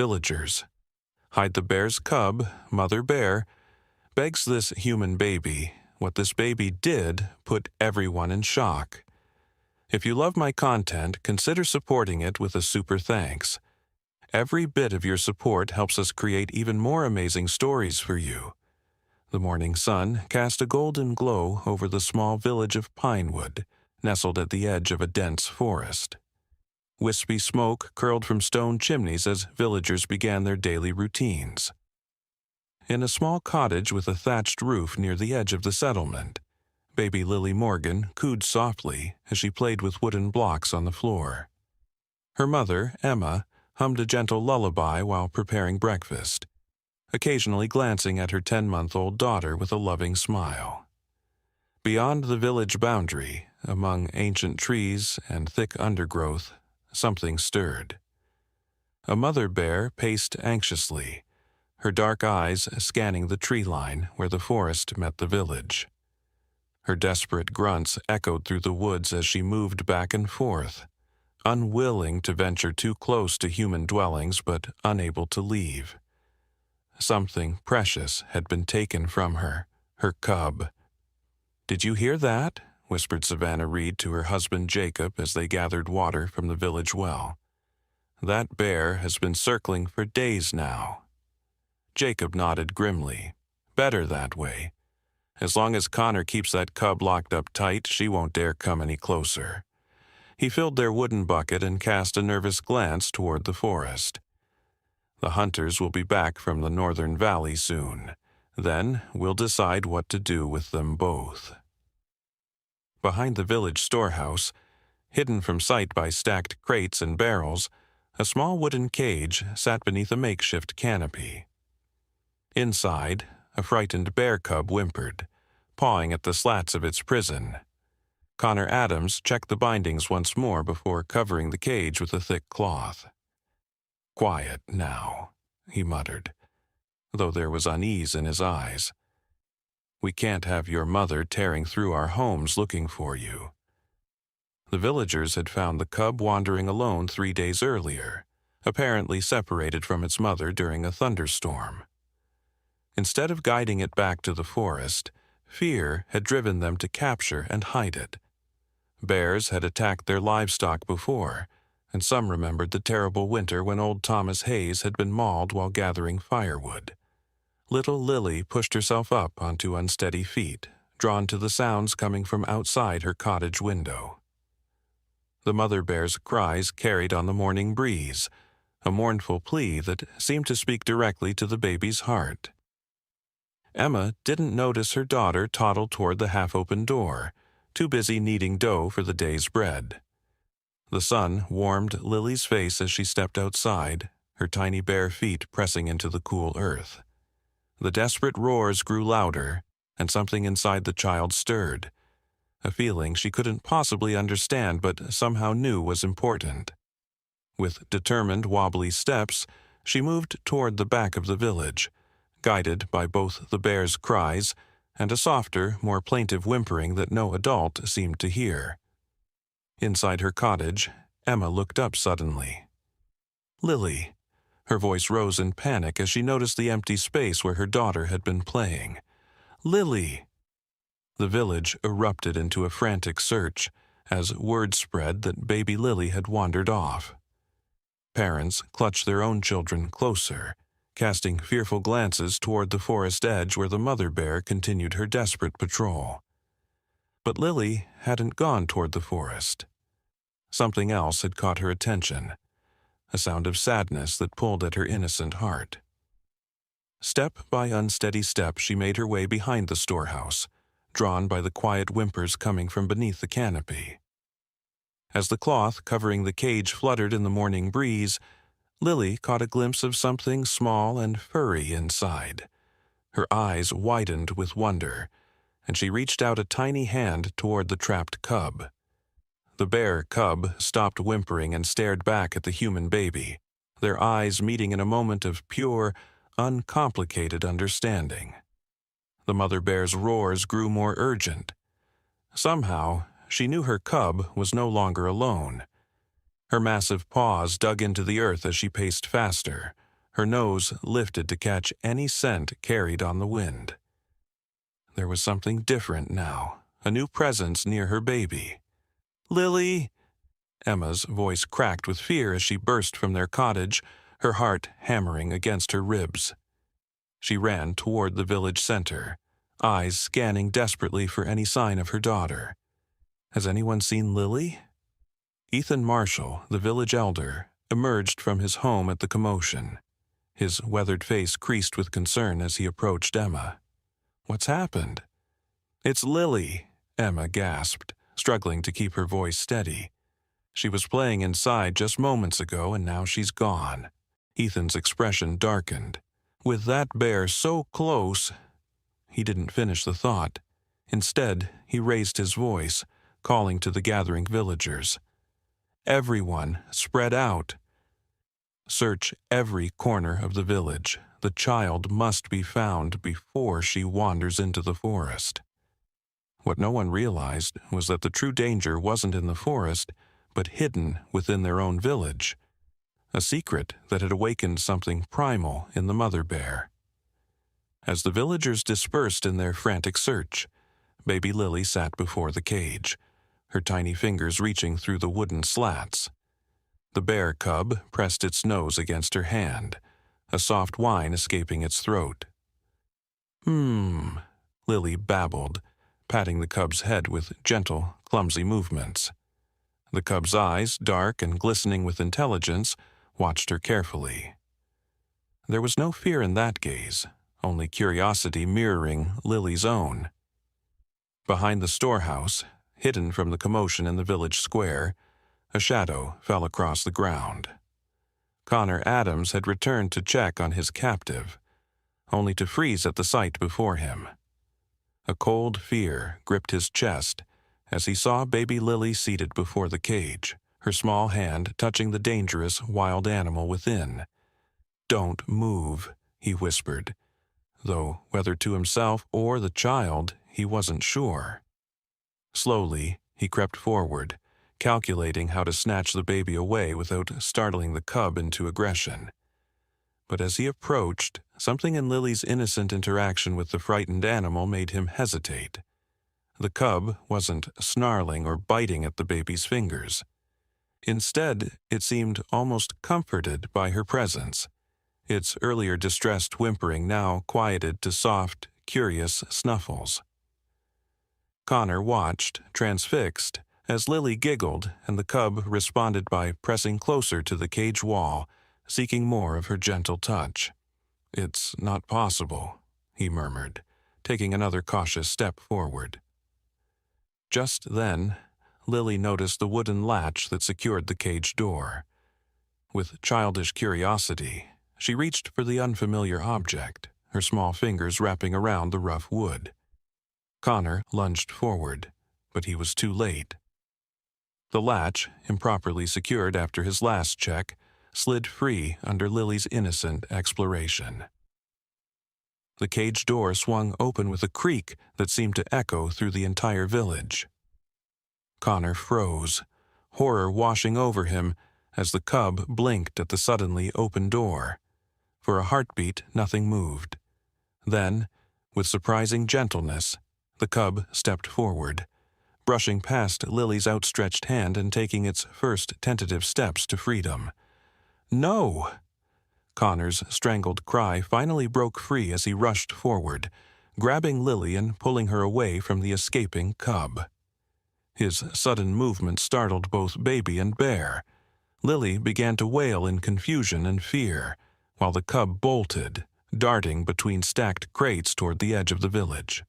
Villagers. Hide the bear's cub, Mother Bear, begs this human baby. What this baby did put everyone in shock. If you love my content, consider supporting it with a super thanks. Every bit of your support helps us create even more amazing stories for you. The morning sun cast a golden glow over the small village of Pinewood, nestled at the edge of a dense forest. Wispy smoke curled from stone chimneys as villagers began their daily routines. In a small cottage with a thatched roof near the edge of the settlement, baby Lily Morgan cooed softly as she played with wooden blocks on the floor. Her mother, Emma, hummed a gentle lullaby while preparing breakfast, occasionally glancing at her 10-month-old daughter with a loving smile. Beyond the village boundary, among ancient trees and thick undergrowth, something stirred. A mother bear paced anxiously, her dark eyes scanning the tree line where the forest met the village. Her desperate grunts echoed through the woods as she moved back and forth, unwilling to venture too close to human dwellings but unable to leave. Something precious had been taken from her cub. "Did you hear that?" whispered Savannah Reed to her husband Jacob as they gathered water from the village well. "That bear has been circling for days now." Jacob nodded grimly. "Better that way. As long as Connor keeps that cub locked up tight, she won't dare come any closer." He filled their wooden bucket and cast a nervous glance toward the forest. "The hunters will be back from the northern valley soon. Then we'll decide what to do with them both." Behind the village storehouse, hidden from sight by stacked crates and barrels, a small wooden cage sat beneath a makeshift canopy. Inside, a frightened bear cub whimpered, pawing at the slats of its prison. Connor Adams checked the bindings once more before covering the cage with a thick cloth. "Quiet now," he muttered, though there was unease in his eyes. "We can't have your mother tearing through our homes looking for you." The villagers had found the cub wandering alone 3 days earlier, apparently separated from its mother during a thunderstorm. Instead of guiding it back to the forest, fear had driven them to capture and hide it. Bears had attacked their livestock before, and some remembered the terrible winter when old Thomas Hayes had been mauled while gathering firewood. Little Lily pushed herself up onto unsteady feet, drawn to the sounds coming from outside her cottage window. The mother bear's cries carried on the morning breeze, a mournful plea that seemed to speak directly to the baby's heart. Emma didn't notice her daughter toddle toward the half-open door, too busy kneading dough for the day's bread. The sun warmed Lily's face as she stepped outside, her tiny bare feet pressing into the cool earth. The desperate roars grew louder, and something inside the child stirred, a feeling she couldn't possibly understand but somehow knew was important. With determined, wobbly steps, she moved toward the back of the village, guided by both the bear's cries and a softer, more plaintive whimpering that no adult seemed to hear. Inside her cottage, Emma looked up suddenly. "Lily!" Her voice rose in panic as she noticed the empty space where her daughter had been playing. "Lily!" The village erupted into a frantic search as word spread that baby Lily had wandered off. Parents clutched their own children closer, casting fearful glances toward the forest edge where the mother bear continued her desperate patrol. But Lily hadn't gone toward the forest. Something else had caught her attention, a sound of sadness that pulled at her innocent heart. Step by unsteady step, she made her way behind the storehouse, drawn by the quiet whimpers coming from beneath the canopy. As the cloth covering the cage fluttered in the morning breeze, Lily caught a glimpse of something small and furry inside. Her eyes widened with wonder, and she reached out a tiny hand toward the trapped cub. The bear cub stopped whimpering and stared back at the human baby, their eyes meeting in a moment of pure, uncomplicated understanding. The mother bear's roars grew more urgent. Somehow, she knew her cub was no longer alone. Her massive paws dug into the earth as she paced faster, her nose lifted to catch any scent carried on the wind. There was something different now, a new presence near her baby. "Lily!" Emma's voice cracked with fear as she burst from their cottage, her heart hammering against her ribs. She ran toward the village center, eyes scanning desperately for any sign of her daughter. Has anyone seen Lily? Ethan Marshall, the village elder, emerged from his home at the commotion. His weathered face creased with concern as he approached Emma. "What's happened?" "It's Lily," Emma gasped, struggling to keep her voice steady. "She was playing inside just moments ago, and now she's gone." Ethan's expression darkened. With that bear so close, he didn't finish the thought. Instead, he raised his voice, calling to the gathering villagers. "Everyone, spread out. Search every corner of the village. The child must be found before she wanders into the forest." What no one realized was that the true danger wasn't in the forest, but hidden within their own village. A secret that had awakened something primal in the mother bear. As the villagers dispersed in their frantic search, baby Lily sat before the cage, her tiny fingers reaching through the wooden slats. The bear cub pressed its nose against her hand, a soft whine escaping its throat. Lily babbled, patting the cub's head with gentle, clumsy movements. The cub's eyes, dark and glistening with intelligence, watched her carefully. There was no fear in that gaze, only curiosity mirroring Lily's own. Behind the storehouse, hidden from the commotion in the village square, a shadow fell across the ground. Connor Adams had returned to check on his captive, only to freeze at the sight before him. A cold fear gripped his chest as he saw baby Lily seated before the cage, her small hand touching the dangerous wild animal within. "Don't move," he whispered, though whether to himself or the child, he wasn't sure. Slowly, he crept forward, calculating how to snatch the baby away without startling the cub into aggression. But as he approached, something in Lily's innocent interaction with the frightened animal made him hesitate. The cub wasn't snarling or biting at the baby's fingers. Instead, it seemed almost comforted by her presence, its earlier distressed whimpering now quieted to soft, curious snuffles. Connor watched, transfixed, as Lily giggled and the cub responded by pressing closer to the cage wall, seeking more of her gentle touch. "It's not possible," he murmured, taking another cautious step forward. Just then, Lily noticed the wooden latch that secured the cage door. With childish curiosity, she reached for the unfamiliar object, her small fingers wrapping around the rough wood. Connor lunged forward, but he was too late. The latch, improperly secured after his last check, slid free under Lily's innocent exploration. The cage door swung open with a creak that seemed to echo through the entire village. Connor froze, horror washing over him as the cub blinked at the suddenly open door. For a heartbeat, nothing moved. Then, with surprising gentleness, the cub stepped forward, brushing past Lily's outstretched hand and taking its first tentative steps to freedom. "No!" Connor's strangled cry finally broke free as he rushed forward, grabbing Lily and pulling her away from the escaping cub. His sudden movement startled both baby and bear. Lily began to wail in confusion and fear, while the cub bolted, darting between stacked crates toward the edge of the village.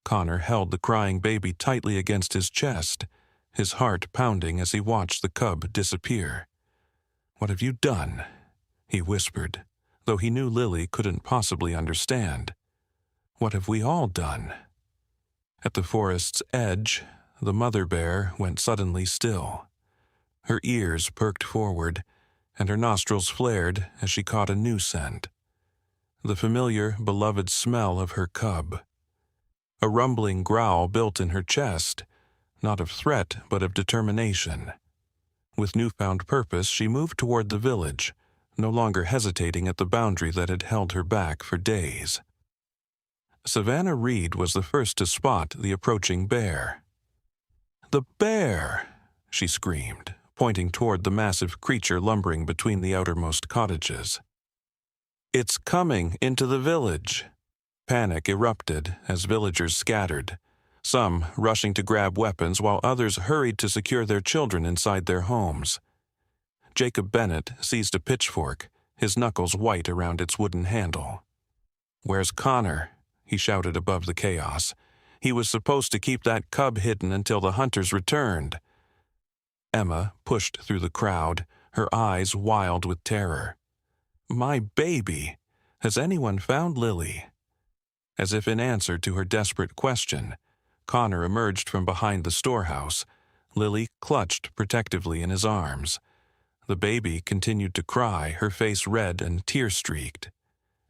Connor held the crying baby tightly against his chest, his heart pounding as he watched the cub disappear. "What have you done?" he whispered, though he knew Lily couldn't possibly understand. "What have we all done?" At the forest's edge, the mother bear went suddenly still. Her ears perked forward, and her nostrils flared as she caught a new scent. The familiar, beloved smell of her cub. A rumbling growl built in her chest, not of threat but of determination. With newfound purpose, she moved toward the village, no longer hesitating at the boundary that had held her back for days. Savannah Reed was the first to spot the approaching bear. "The bear!" she screamed, pointing toward the massive creature lumbering between the outermost cottages. "It's coming into the village!" Panic erupted as villagers scattered, some rushing to grab weapons while others hurried to secure their children inside their homes. Jacob Bennett seized a pitchfork, his knuckles white around its wooden handle. "Where's Connor?" he shouted above the chaos. "He was supposed to keep that cub hidden until the hunters returned." Emma pushed through the crowd, her eyes wild with terror. "My baby! Has anyone found Lily?" As if in answer to her desperate question, Connor emerged from behind the storehouse, Lily clutched protectively in his arms. The baby continued to cry, her face red and tear-streaked.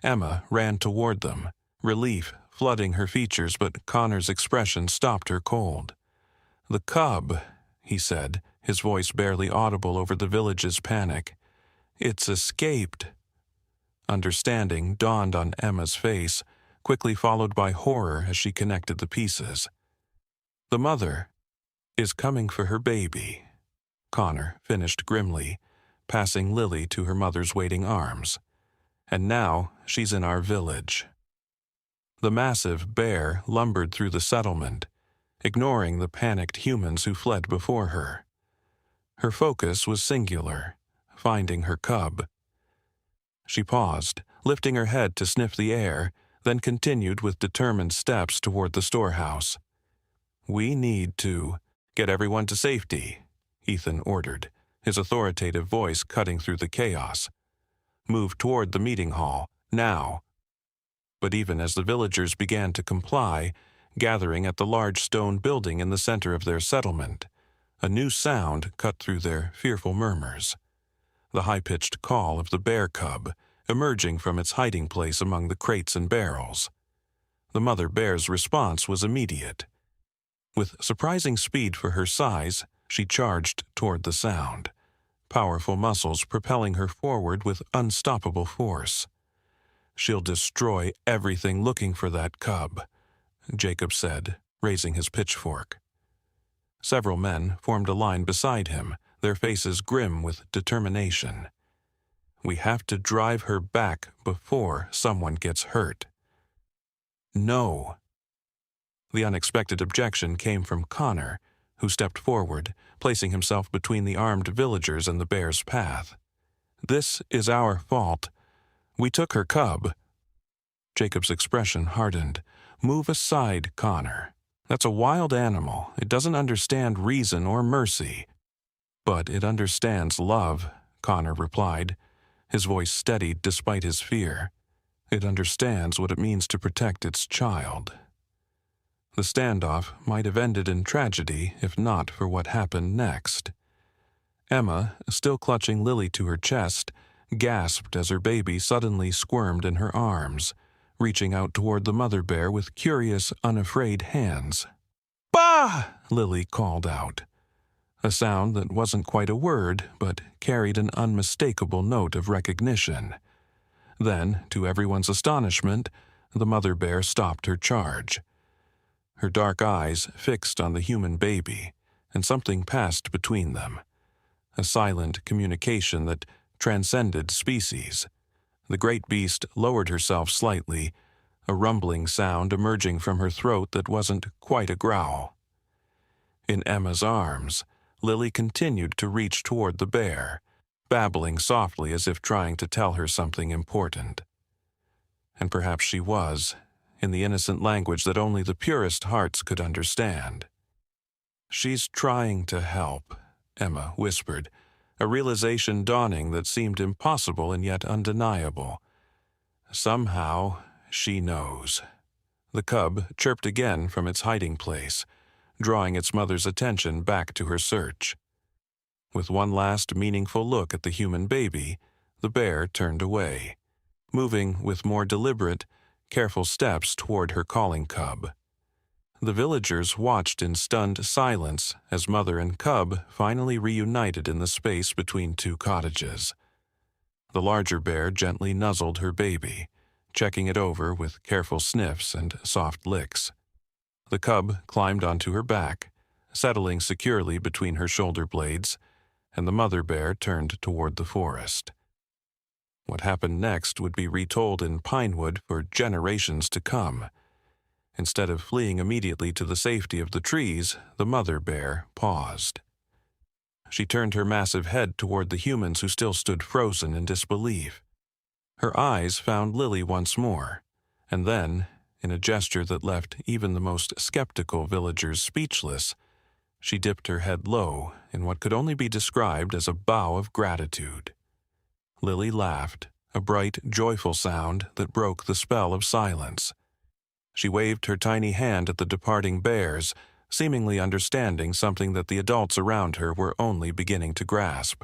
Emma ran toward them, relief flooding her features, but Connor's expression stopped her cold. "The cub," he said, his voice barely audible over the village's panic. "It's escaped." Understanding dawned on Emma's face, quickly followed by horror as she connected the pieces. "The mother is coming for her baby," Connor finished grimly, passing Lily to her mother's waiting arms. "And now she's in our village." The massive bear lumbered through the settlement, ignoring the panicked humans who fled before her. Her focus was singular, finding her cub. She paused, lifting her head to sniff the air, then continued with determined steps toward the storehouse. "We need to get everyone to safety," Ethan ordered, his authoritative voice cutting through the chaos. "Move toward the meeting hall, now." But even as the villagers began to comply, gathering at the large stone building in the center of their settlement, a new sound cut through their fearful murmurs. The high-pitched call of the bear cub, emerging from its hiding place among the crates and barrels. The mother bear's response was immediate. With surprising speed for her size, she charged toward the sound, powerful muscles propelling her forward with unstoppable force. "She'll destroy everything looking for that cub," Jacob said, raising his pitchfork. Several men formed a line beside him, their faces grim with determination. "We have to drive her back before someone gets hurt." "No." The unexpected objection came from Connor, who stepped forward, placing himself between the armed villagers and the bear's path. "This is our fault. We took her cub." Jacob's expression hardened. "Move aside, Connor. That's a wild animal. It doesn't understand reason or mercy." "But it understands love," Connor replied, his voice steadied despite his fear. "It understands what it means to protect its child." The standoff might have ended in tragedy if not for what happened next. Emma, still clutching Lily to her chest, gasped as her baby suddenly squirmed in her arms, reaching out toward the mother bear with curious, unafraid hands. "Bah!" Lily called out. A sound that wasn't quite a word, but carried an unmistakable note of recognition. Then, to everyone's astonishment, the mother bear stopped her charge. Her dark eyes fixed on the human baby, and something passed between them. A silent communication that transcended species. The great beast lowered herself slightly, a rumbling sound emerging from her throat that wasn't quite a growl. In Emma's arms, Lily continued to reach toward the bear, babbling softly as if trying to tell her something important. And perhaps she was, in the innocent language that only the purest hearts could understand. "She's trying to help," Emma whispered, a realization dawning that seemed impossible and yet undeniable. "Somehow, she knows." The cub chirped again from its hiding place, drawing its mother's attention back to her search. With one last meaningful look at the human baby, the bear turned away, moving with more deliberate, careful steps toward her calling cub. The villagers watched in stunned silence as mother and cub finally reunited in the space between two cottages. The larger bear gently nuzzled her baby, checking it over with careful sniffs and soft licks. The cub climbed onto her back, settling securely between her shoulder blades, and the mother bear turned toward the forest. What happened next would be retold in Pinewood for generations to come. Instead of fleeing immediately to the safety of the trees, the mother bear paused. She turned her massive head toward the humans who still stood frozen in disbelief. Her eyes found Lily once more, and then, in a gesture that left even the most skeptical villagers speechless, she dipped her head low in what could only be described as a bow of gratitude. Lily laughed, a bright, joyful sound that broke the spell of silence. She waved her tiny hand at the departing bears, seemingly understanding something that the adults around her were only beginning to grasp.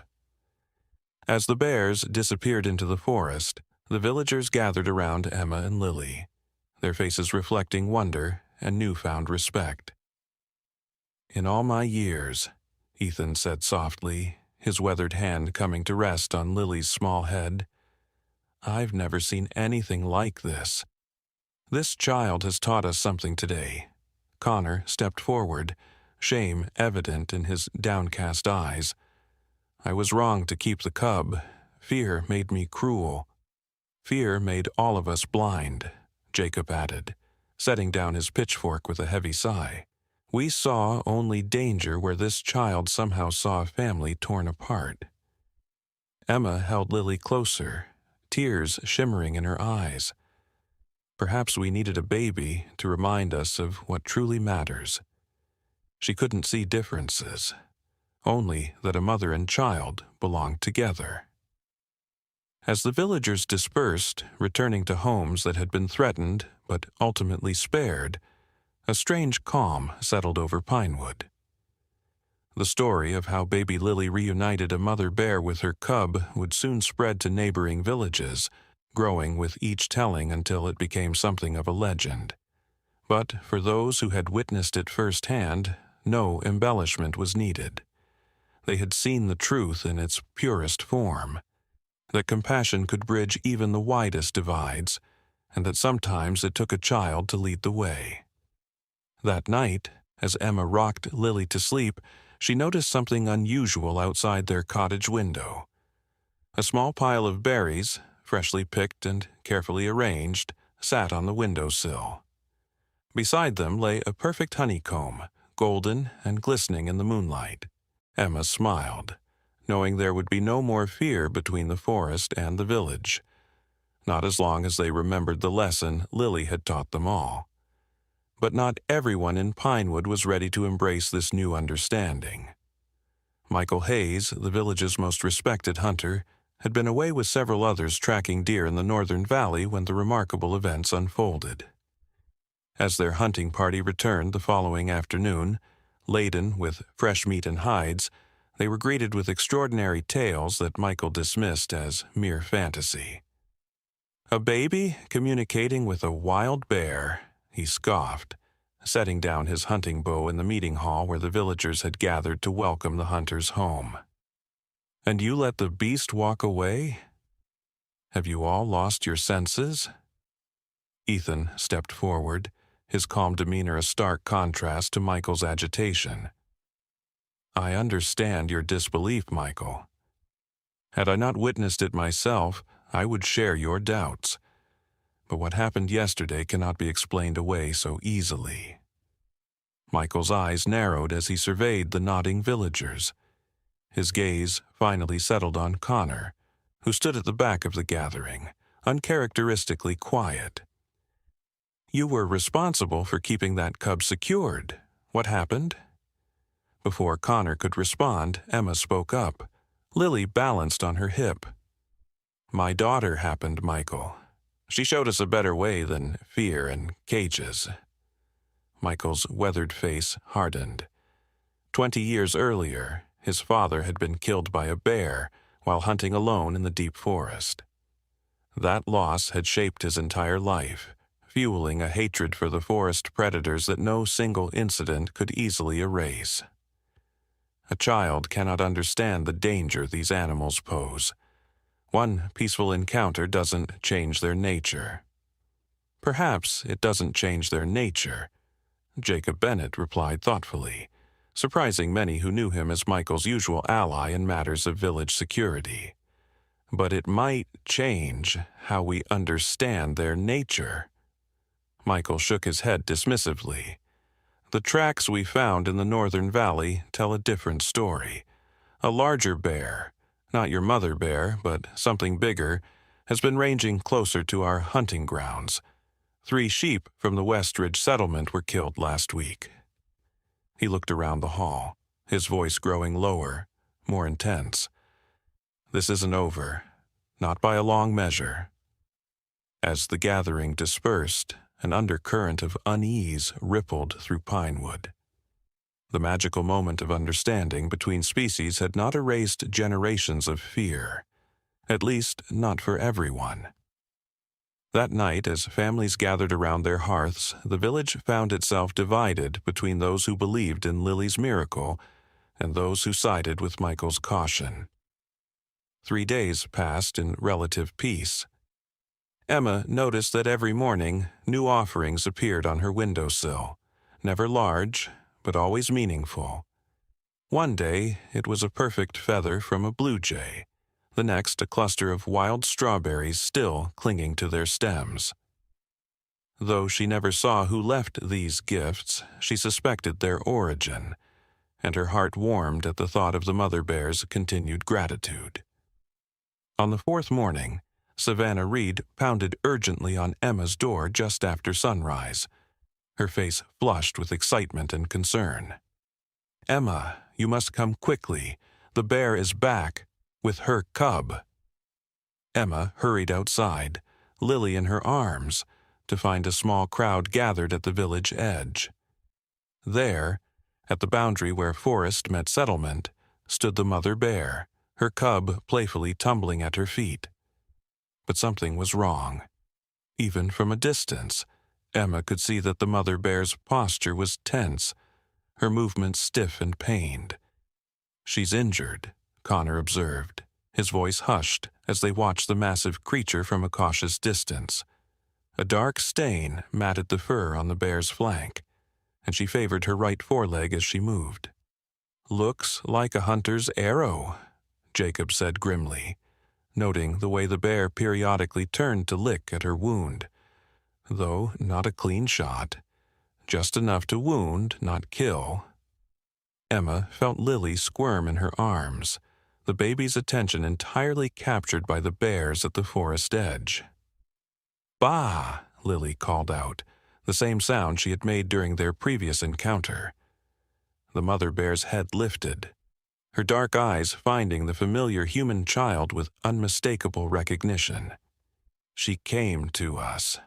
As the bears disappeared into the forest, the villagers gathered around Emma and Lily, their faces reflecting wonder and newfound respect. "In all my years," Ethan said softly, his weathered hand coming to rest on Lily's small head, "I've never seen anything like this. This child has taught us something today." Connor stepped forward, shame evident in his downcast eyes. "I was wrong to keep the cub. Fear made me cruel." "Fear made all of us blind," Jacob added, setting down his pitchfork with a heavy sigh. "We saw only danger where this child somehow saw a family torn apart." Emma held Lily closer, tears shimmering in her eyes. Perhaps we needed a baby to remind us of what truly matters. She couldn't see differences, only that a mother and child belonged together. As the villagers dispersed, returning to homes that had been threatened but ultimately spared, a strange calm settled over Pinewood. The story of how baby Lily reunited a mother bear with her cub would soon spread to neighboring villages, growing with each telling until it became something of a legend. But for those who had witnessed it firsthand, no embellishment was needed. They had seen the truth in its purest form, that compassion could bridge even the widest divides, and that sometimes it took a child to lead the way. That night, as Emma rocked Lily to sleep, she noticed something unusual outside their cottage window. A small pile of berries, freshly picked and carefully arranged, sat on the windowsill. Beside them lay a perfect honeycomb, golden and glistening in the moonlight. Emma smiled, knowing there would be no more fear between the forest and the village, not as long as they remembered the lesson Lily had taught them all. But not everyone in Pinewood was ready to embrace this new understanding. Michael Hayes, the village's most respected hunter, had been away with several others tracking deer in the northern valley when the remarkable events unfolded. As their hunting party returned the following afternoon, laden with fresh meat and hides, they were greeted with extraordinary tales that Michael dismissed as mere fantasy. "A baby communicating with a wild bear," he scoffed, setting down his hunting bow in the meeting hall where the villagers had gathered to welcome the hunters home. "And you let the beast walk away? Have you all lost your senses?" Ethan stepped forward, his calm demeanor a stark contrast to Michael's agitation. "I understand your disbelief, Michael. Had I not witnessed it myself, I would share your doubts. But what happened yesterday cannot be explained away so easily." Michael's eyes narrowed as he surveyed the nodding villagers. His gaze finally settled on Connor, who stood at the back of the gathering, uncharacteristically quiet. "You were responsible for keeping that cub secured. What happened?" Before Connor could respond, Emma spoke up, Lily balanced on her hip. "My daughter happened, Michael. She showed us a better way than fear and cages." Michael's weathered face hardened. 20 years earlier, his father had been killed by a bear while hunting alone in the deep forest. That loss had shaped his entire life, fueling a hatred for the forest predators that no single incident could easily erase. A child cannot understand the danger these animals pose. One peaceful encounter doesn't change their nature. Perhaps it doesn't change their nature, Jacob Bennet replied thoughtfully, surprising many who knew him as Michael's usual ally in matters of village security. But it might change how we understand their nature. Michael shook his head dismissively. The tracks we found in the northern valley tell a different story. A larger bear, not your mother bear, but something bigger, has been ranging closer to our hunting grounds. 3 sheep from the West Ridge settlement were killed last week. He looked around the hall, his voice growing lower, more intense. This isn't over, not by a long measure. As the gathering dispersed, an undercurrent of unease rippled through Pinewood. The magical moment of understanding between species had not erased generations of fear, at least not for everyone. That night, as families gathered around their hearths, the village found itself divided between those who believed in Lily's miracle and those who sided with Michael's caution. 3 days passed in relative peace. Emma noticed that every morning new offerings appeared on her windowsill, never large, but always meaningful. One day it was a perfect feather from a blue jay, the next a cluster of wild strawberries still clinging to their stems. Though she never saw who left these gifts, she suspected their origin, and her heart warmed at the thought of the mother bear's continued gratitude. On the 4th morning, Savannah Reed pounded urgently on Emma's door just after sunrise, her face flushed with excitement and concern. "Emma, you must come quickly. The bear is back, with her cub." Emma hurried outside, Lily in her arms, to find a small crowd gathered at the village edge. There, at the boundary where forest met settlement, stood the mother bear, her cub playfully tumbling at her feet. But something was wrong. Even from a distance, Emma could see that the mother bear's posture was tense, her movements stiff and pained. "She's injured," Connor observed, his voice hushed as they watched the massive creature from a cautious distance. A dark stain matted the fur on the bear's flank, and she favored her right foreleg as she moved. "Looks like a hunter's arrow," Jacob said grimly, noting the way the bear periodically turned to lick at her wound. Though not a clean shot, just enough to wound, not kill. Emma felt Lily squirm in her arms, the baby's attention entirely captured by the bears at the forest edge. "Bah!" Lily called out, the same sound she had made during their previous encounter. The mother bear's head lifted, her dark eyes finding the familiar human child with unmistakable recognition. "She came to us,"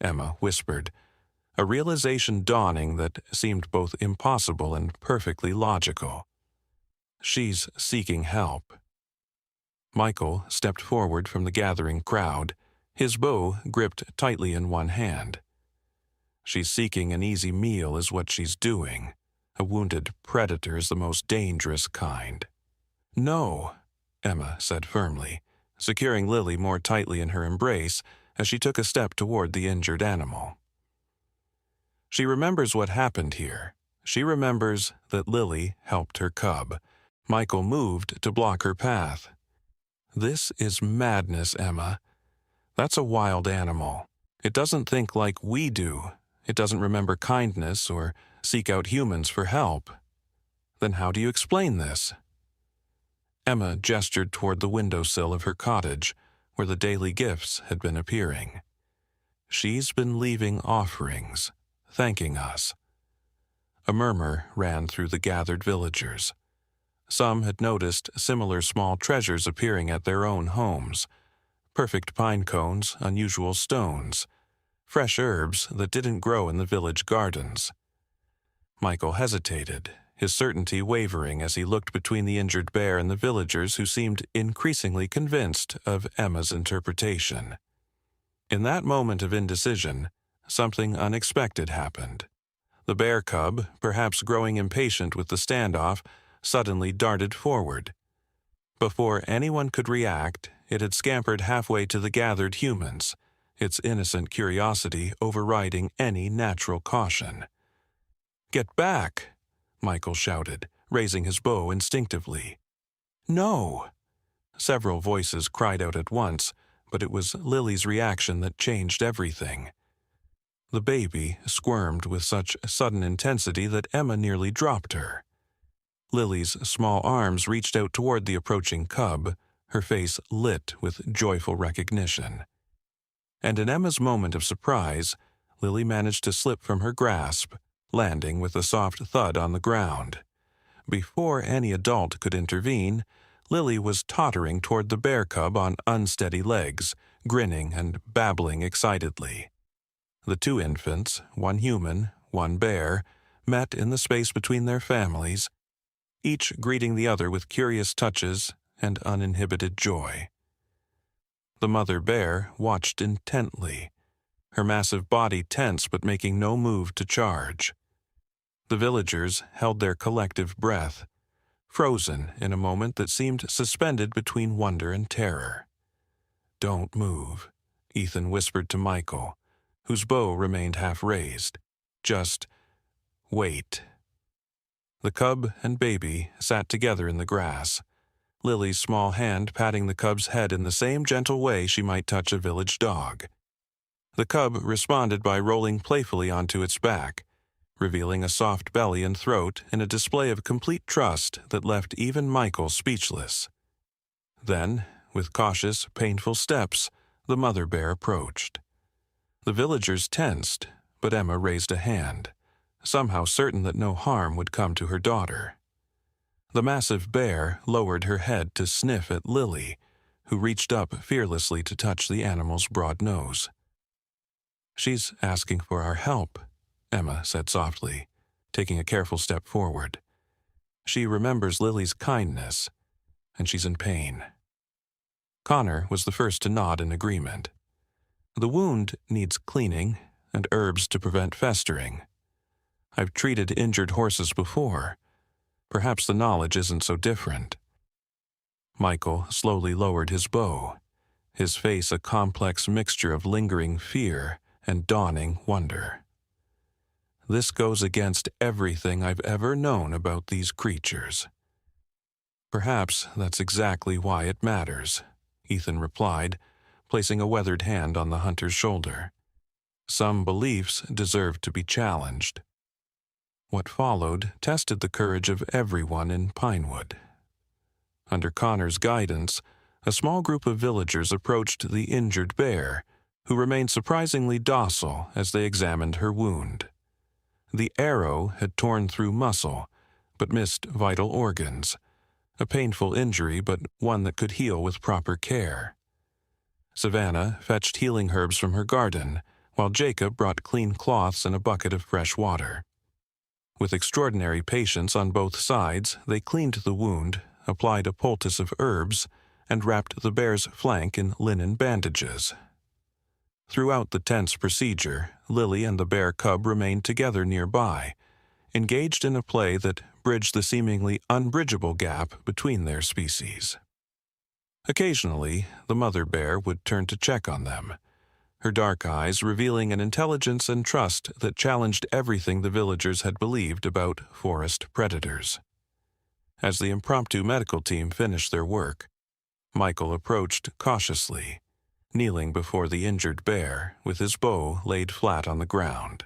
Emma whispered, a realization dawning that seemed both impossible and perfectly logical. "She's seeking help." Michael stepped forward from the gathering crowd, his bow gripped tightly in one hand. "She's seeking an easy meal is what she's doing. A wounded predator is the most dangerous kind." "No," Emma said firmly, securing Lily more tightly in her embrace as she took a step toward the injured animal. She remembers what happened here. She remembers that Lily helped her cub. Michael moved to block her path. "This is madness, Emma. That's a wild animal. It doesn't think like we do. It doesn't remember kindness or seek out humans for help. Then how do you explain this?" Emma gestured toward the windowsill of her cottage, where the daily gifts had been appearing. "She's been leaving offerings, thanking us." A murmur ran through the gathered villagers. Some had noticed similar small treasures appearing at their own homes. Perfect pine cones, unusual stones, fresh herbs that didn't grow in the village gardens. Michael hesitated, his certainty wavering as he looked between the injured bear and the villagers who seemed increasingly convinced of Emma's interpretation. In that moment of indecision, something unexpected happened. The bear cub, perhaps growing impatient with the standoff, suddenly darted forward. Before anyone could react, it had scampered halfway to the gathered humans, its innocent curiosity overriding any natural caution. "Get back!" Michael shouted, raising his bow instinctively. "No!" Several voices cried out at once, but it was Lily's reaction that changed everything. The baby squirmed with such sudden intensity that Emma nearly dropped her. Lily's small arms reached out toward the approaching cub, her face lit with joyful recognition. And in Emma's moment of surprise, Lily managed to slip from her grasp, landing with a soft thud on the ground. Before any adult could intervene, Lily was tottering toward the bear cub on unsteady legs, grinning and babbling excitedly. The two infants, one human, one bear, met in the space between their families, each greeting the other with curious touches and uninhibited joy. The mother bear watched intently, her massive body tense but making no move to charge. The villagers held their collective breath, frozen in a moment that seemed suspended between wonder and terror. "Don't move," Ethan whispered to Michael, whose bow remained half raised. "Just wait." The cub and baby sat together in the grass, Lily's small hand patting the cub's head in the same gentle way she might touch a village dog. The cub responded by rolling playfully onto its back, revealing a soft belly and throat in a display of complete trust that left even Michael speechless. Then, with cautious, painful steps, the mother bear approached. The villagers tensed, but Emma raised a hand, somehow certain that no harm would come to her daughter. The massive bear lowered her head to sniff at Lily, who reached up fearlessly to touch the animal's broad nose. "She's asking for our help," Emma said softly, taking a careful step forward. "She remembers Lily's kindness, and she's in pain." Connor was the first to nod in agreement. "The wound needs cleaning and herbs to prevent festering. I've treated injured horses before. Perhaps the knowledge isn't so different." Michael slowly lowered his bow, his face a complex mixture of lingering fear and dawning wonder. "This goes against everything I've ever known about these creatures." "Perhaps that's exactly why it matters," Ethan replied, placing a weathered hand on the hunter's shoulder. "Some beliefs deserve to be challenged." What followed tested the courage of everyone in Pinewood. Under Connor's guidance, a small group of villagers approached the injured bear, who remained surprisingly docile as they examined her wound. The arrow had torn through muscle, but missed vital organs, a painful injury but one that could heal with proper care. Savannah fetched healing herbs from her garden, while Jacob brought clean cloths and a bucket of fresh water. With extraordinary patience on both sides, they cleaned the wound, applied a poultice of herbs, and wrapped the bear's flank in linen bandages. Throughout the tense procedure, Lily and the bear cub remained together nearby, engaged in a play that bridged the seemingly unbridgeable gap between their species. Occasionally, the mother bear would turn to check on them, her dark eyes revealing an intelligence and trust that challenged everything the villagers had believed about forest predators. As the impromptu medical team finished their work, Michael approached cautiously, kneeling before the injured bear with his bow laid flat on the ground,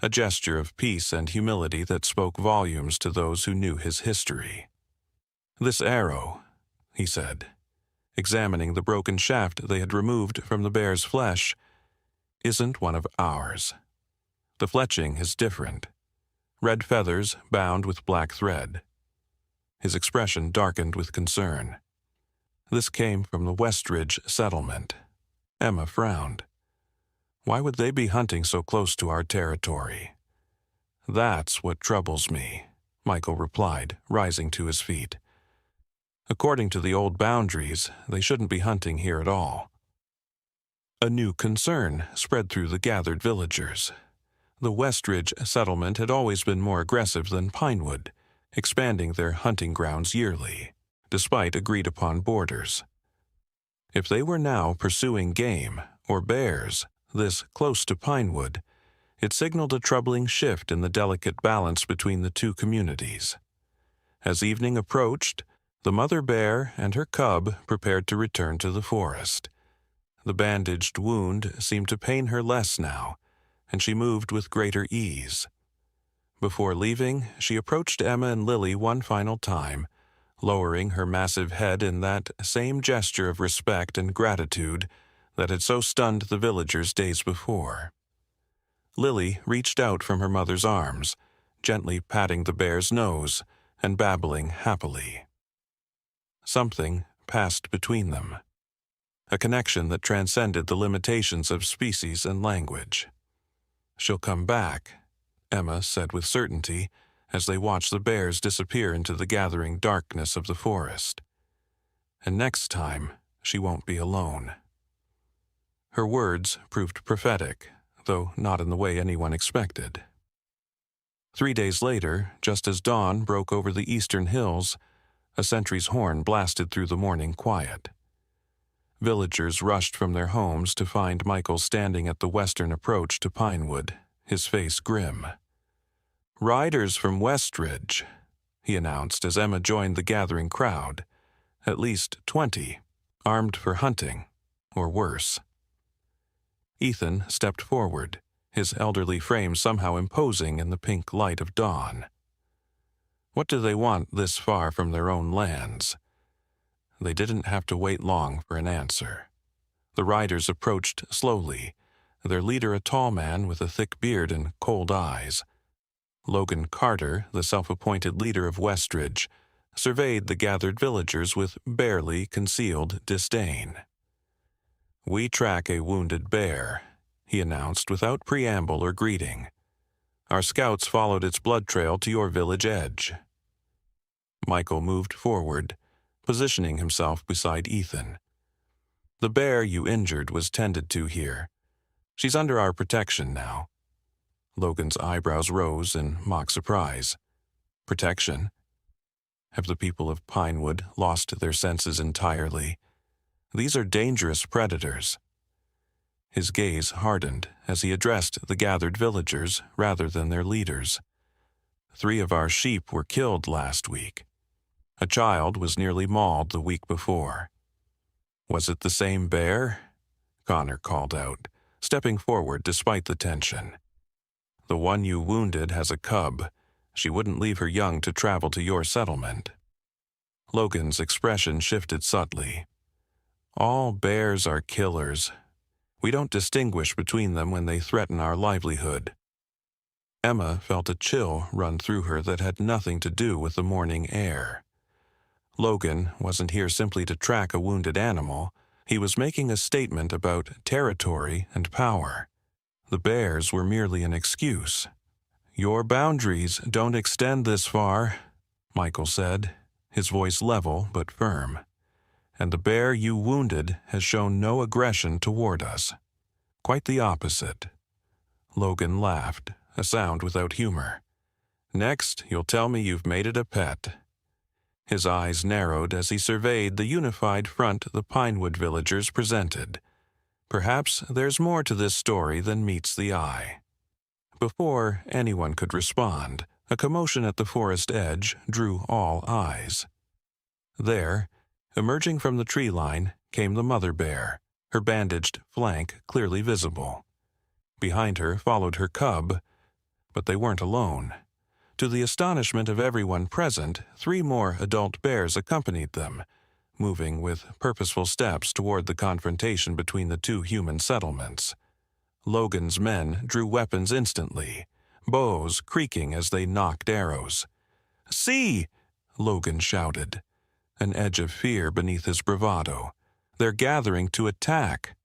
a gesture of peace and humility that spoke volumes to those who knew his history. "This arrow," he said, examining the broken shaft they had removed from the bear's flesh, "isn't one of ours. The fletching is different. Red feathers bound with black thread." His expression darkened with concern. "This came from the Westridge settlement." Emma frowned. "Why would they be hunting so close to our territory?" "That's what troubles me," Michael replied, rising to his feet. "According to the old boundaries, they shouldn't be hunting here at all." A new concern spread through the gathered villagers. The Westridge settlement had always been more aggressive than Pinewood, expanding their hunting grounds yearly, despite agreed-upon borders. If they were now pursuing game, or bears, this close to Pinewood, it signaled a troubling shift in the delicate balance between the two communities. As evening approached, the mother bear and her cub prepared to return to the forest. The bandaged wound seemed to pain her less now, and she moved with greater ease. Before leaving, she approached Emma and Lily one final time, lowering her massive head in that same gesture of respect and gratitude that had so stunned the villagers days before. Lily reached out from her mother's arms, gently patting the bear's nose and babbling happily. Something passed between them, a connection that transcended the limitations of species and language. "She'll come back," Emma said with certainty as they watched the bears disappear into the gathering darkness of the forest. "And next time, she won't be alone." Her words proved prophetic, though not in the way anyone expected. 3 days later, just as dawn broke over the eastern hills, a sentry's horn blasted through the morning quiet. Villagers rushed from their homes to find Michael standing at the western approach to Pinewood, his face grim. "Riders from Westridge," he announced as Emma joined the gathering crowd. At least 20, armed for hunting, or worse. Ethan stepped forward, his elderly frame somehow imposing in the pink light of dawn. What do they want this far from their own lands? They didn't have to wait long for an answer. The riders approached slowly, their leader a tall man with a thick beard and cold eyes. Logan Carter, the self-appointed leader of Westridge, surveyed the gathered villagers with barely concealed disdain. "We track a wounded bear," he announced without preamble or greeting. "Our scouts followed its blood trail to your village edge." Michael moved forward, positioning himself beside Ethan. "The bear you injured was tended to here. She's under our protection now." Logan's eyebrows rose in mock surprise. "Protection? Have the people of Pinewood lost their senses entirely? These are dangerous predators." His gaze hardened as he addressed the gathered villagers rather than their leaders. 3 of our sheep were killed last week. A child was nearly mauled the week before. "Was it the same bear?" Connor called out, stepping forward despite the tension. "The one you wounded has a cub. She wouldn't leave her young to travel to your settlement." Logan's expression shifted subtly. "All bears are killers. We don't distinguish between them when they threaten our livelihood." Emma felt a chill run through her that had nothing to do with the morning air. Logan wasn't here simply to track a wounded animal. He was making a statement about territory and power. The bears were merely an excuse. "Your boundaries don't extend this far," Michael said, his voice level but firm. "And the bear you wounded has shown no aggression toward us. Quite the opposite." Logan laughed, a sound without humor. "Next, you'll tell me you've made it a pet." His eyes narrowed as he surveyed the unified front the Pinewood villagers presented. Perhaps there's more to this story than meets the eye. Before anyone could respond, a commotion at the forest edge drew all eyes. There, emerging from the tree line, came the mother bear, her bandaged flank clearly visible. Behind her followed her cub, but they weren't alone. To the astonishment of everyone present, 3 more adult bears accompanied them, moving with purposeful steps toward the confrontation between the 2 human settlements. Logan's men drew weapons instantly, bows creaking as they nocked arrows. "See!" Logan shouted, an edge of fear beneath his bravado. "They're gathering to attack."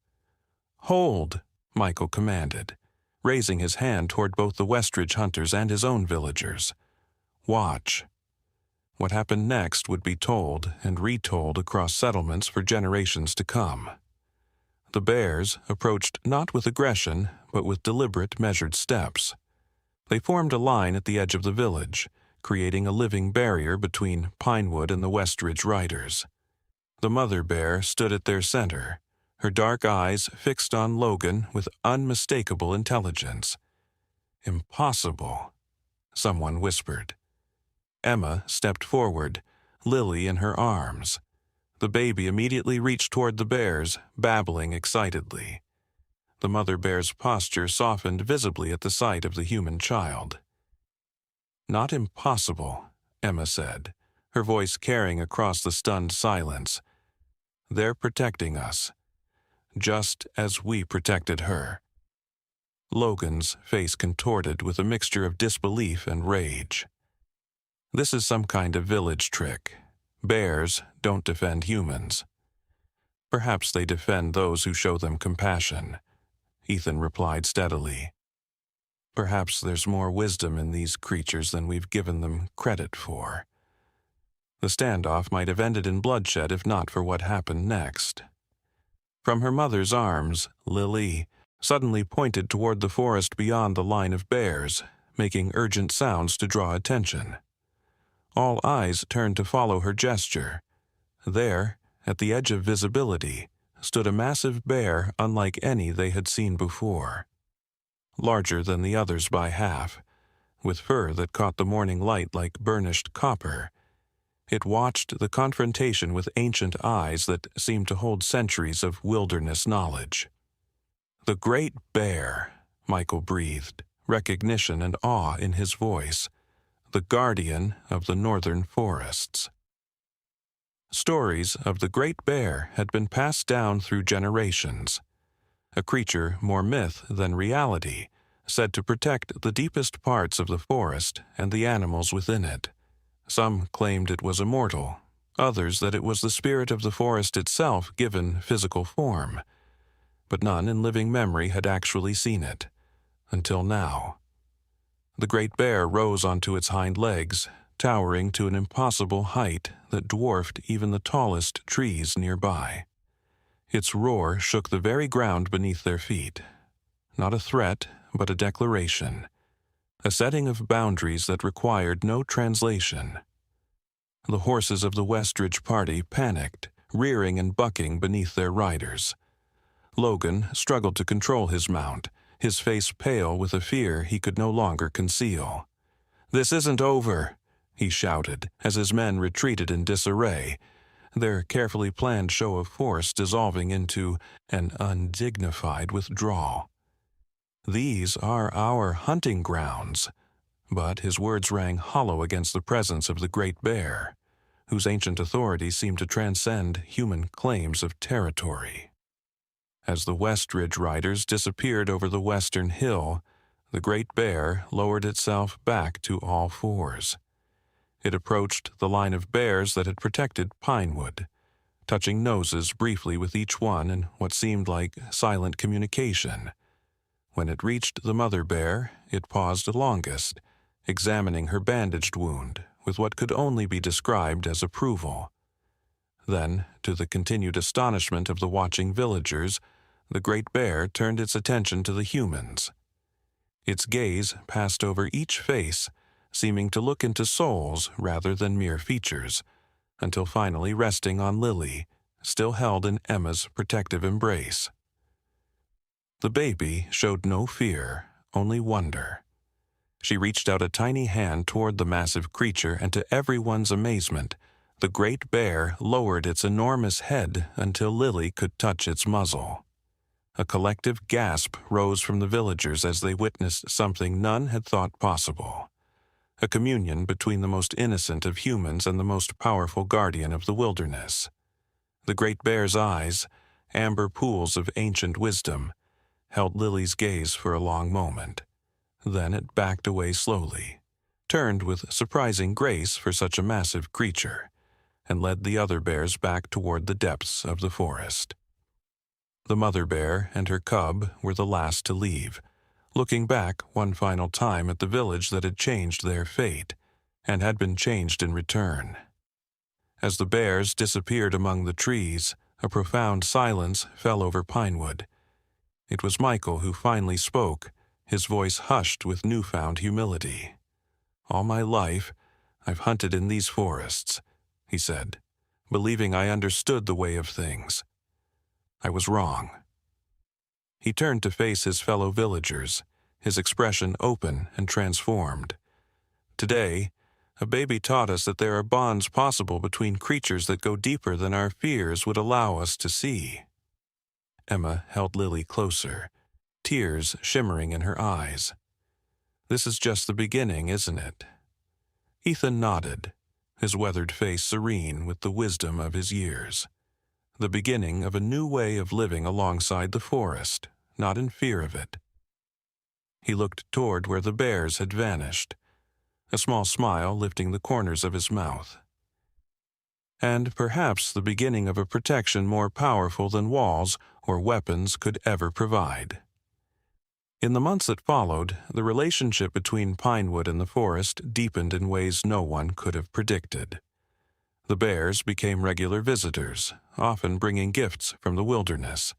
"Hold," Michael commanded, raising his hand toward both the Westridge hunters and his own villagers. "Watch." What happened next would be told and retold across settlements for generations to come. The bears approached not with aggression, but with deliberate, measured steps. They formed a line at the edge of the village, creating a living barrier between Pinewood and the Westridge riders. The mother bear stood at their center, her dark eyes fixed on Logan with unmistakable intelligence. "Impossible," someone whispered. Emma stepped forward, Lily in her arms. The baby immediately reached toward the bears, babbling excitedly. The mother bear's posture softened visibly at the sight of the human child. "Not impossible," Emma said, her voice carrying across the stunned silence. "They're protecting us, just as we protected her." Logan's face contorted with a mixture of disbelief and rage. "This is some kind of village trick. Bears don't defend humans." "Perhaps they defend those who show them compassion," Ethan replied steadily. "Perhaps there's more wisdom in these creatures than we've given them credit for." The standoff might have ended in bloodshed if not for what happened next. From her mother's arms, Lily suddenly pointed toward the forest beyond the line of bears, making urgent sounds to draw attention. All eyes turned to follow her gesture. There, at the edge of visibility, stood a massive bear unlike any they had seen before. Larger than the others by half, with fur that caught the morning light like burnished copper. It watched the confrontation with ancient eyes that seemed to hold centuries of wilderness knowledge. "The Great Bear," Michael breathed, recognition and awe in his voice. "The guardian of the northern forests." Stories of the Great Bear had been passed down through generations. A creature more myth than reality, said to protect the deepest parts of the forest and the animals within it. Some claimed it was immortal, others that it was the spirit of the forest itself given physical form. But none in living memory had actually seen it, until now. The Great Bear rose onto its hind legs, towering to an impossible height that dwarfed even the tallest trees nearby. Its roar shook the very ground beneath their feet. Not a threat, but a declaration. A setting of boundaries that required no translation. The horses of the Westridge party panicked, rearing and bucking beneath their riders. Logan struggled to control his mount, his face pale with a fear he could no longer conceal. "This isn't over," he shouted, as his men retreated in disarray, their carefully planned show of force dissolving into an undignified withdrawal. "These are our hunting grounds." But his words rang hollow against the presence of the Great Bear, whose ancient authority seemed to transcend human claims of territory. As the Westridge riders disappeared over the western hill, the Great Bear lowered itself back to all fours. It approached the line of bears that had protected Pinewood, touching noses briefly with each one in what seemed like silent communication. When it reached the mother bear, it paused longest, examining her bandaged wound with what could only be described as approval. Then, to the continued astonishment of the watching villagers, the Great Bear turned its attention to the humans. Its gaze passed over each face, seeming to look into souls rather than mere features, until finally resting on Lily, still held in Emma's protective embrace. The baby showed no fear, only wonder. She reached out a tiny hand toward the massive creature, and to everyone's amazement, the Great Bear lowered its enormous head until Lily could touch its muzzle. A collective gasp rose from the villagers as they witnessed something none had thought possible. A communion between the most innocent of humans and the most powerful guardian of the wilderness. The Great Bear's eyes, amber pools of ancient wisdom, held Lily's gaze for a long moment. Then it backed away slowly, turned with surprising grace for such a massive creature, and led the other bears back toward the depths of the forest. The mother bear and her cub were the last to leave, looking back one final time at the village that had changed their fate, and had been changed in return. As the bears disappeared among the trees, a profound silence fell over Pinewood. It was Michael who finally spoke, his voice hushed with newfound humility. "All my life, I've hunted in these forests," he said, believing I understood the way of things. I was wrong. He turned to face his fellow villagers, his expression open and transformed. Today, a baby taught us that there are bonds possible between creatures that go deeper than our fears would allow us to see. Emma held Lily closer, tears shimmering in her eyes. This is just the beginning, isn't it? Ethan nodded, his weathered face serene with the wisdom of his years. The beginning of a new way of living alongside the forest, not in fear of it. He looked toward where the bears had vanished, a small smile lifting the corners of his mouth. And perhaps the beginning of a protection more powerful than walls or weapons could ever provide. In the months that followed, the relationship between Pinewood and the forest deepened in ways no one could have predicted. The bears became regular visitors, often bringing gifts from the wilderness.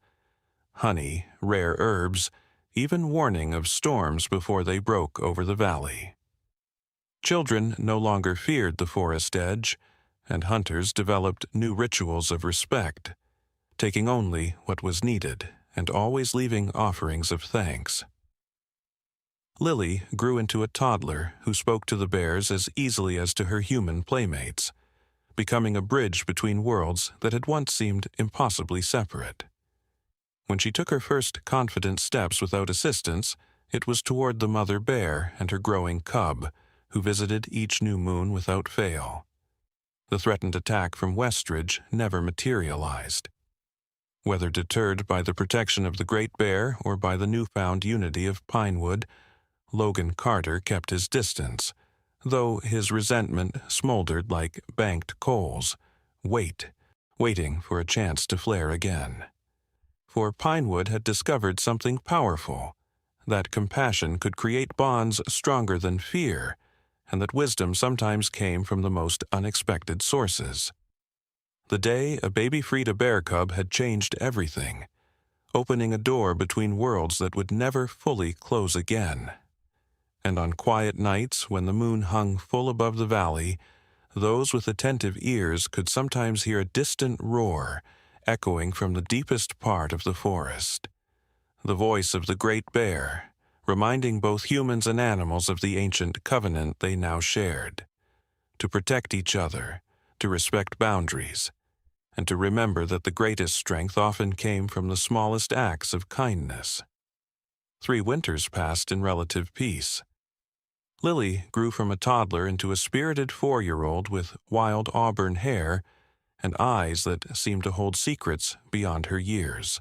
Honey, rare herbs, even warning of storms before they broke over the valley. Children no longer feared the forest edge, and hunters developed new rituals of respect, taking only what was needed and always leaving offerings of thanks. Lily grew into a toddler who spoke to the bears as easily as to her human playmates, becoming a bridge between worlds that had once seemed impossibly separate. When she took her first confident steps without assistance, it was toward the mother bear and her growing cub, who visited each new moon without fail. The threatened attack from Westridge never materialized. Whether deterred by the protection of the Great Bear or by the newfound unity of Pinewood, Logan Carter kept his distance, though his resentment smoldered like banked coals, waiting for a chance to flare again. For Pinewood had discovered something powerful, that compassion could create bonds stronger than fear, and that wisdom sometimes came from the most unexpected sources. The day a baby freed a bear cub had changed everything, opening a door between worlds that would never fully close again. And on quiet nights when the moon hung full above the valley, those with attentive ears could sometimes hear a distant roar echoing from the deepest part of the forest. The voice of the Great Bear, reminding both humans and animals of the ancient covenant they now shared, to protect each other, to respect boundaries, and to remember that the greatest strength often came from the smallest acts of kindness. 3 winters passed in relative peace. Lily grew from a toddler into a spirited 4-year-old with wild auburn hair and eyes that seemed to hold secrets beyond her years.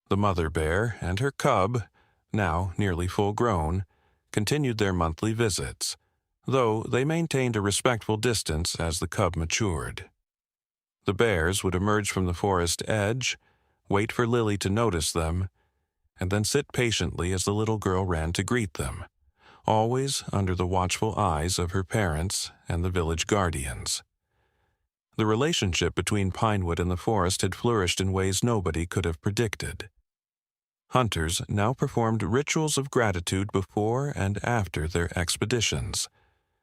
The mother bear and her cub, now nearly full-grown, continued their monthly visits, though they maintained a respectful distance as the cub matured. The bears would emerge from the forest edge, wait for Lily to notice them, and then sit patiently as the little girl ran to greet them, always under the watchful eyes of her parents and the village guardians. The relationship between Pinewood and the forest had flourished in ways nobody could have predicted. Hunters now performed rituals of gratitude before and after their expeditions,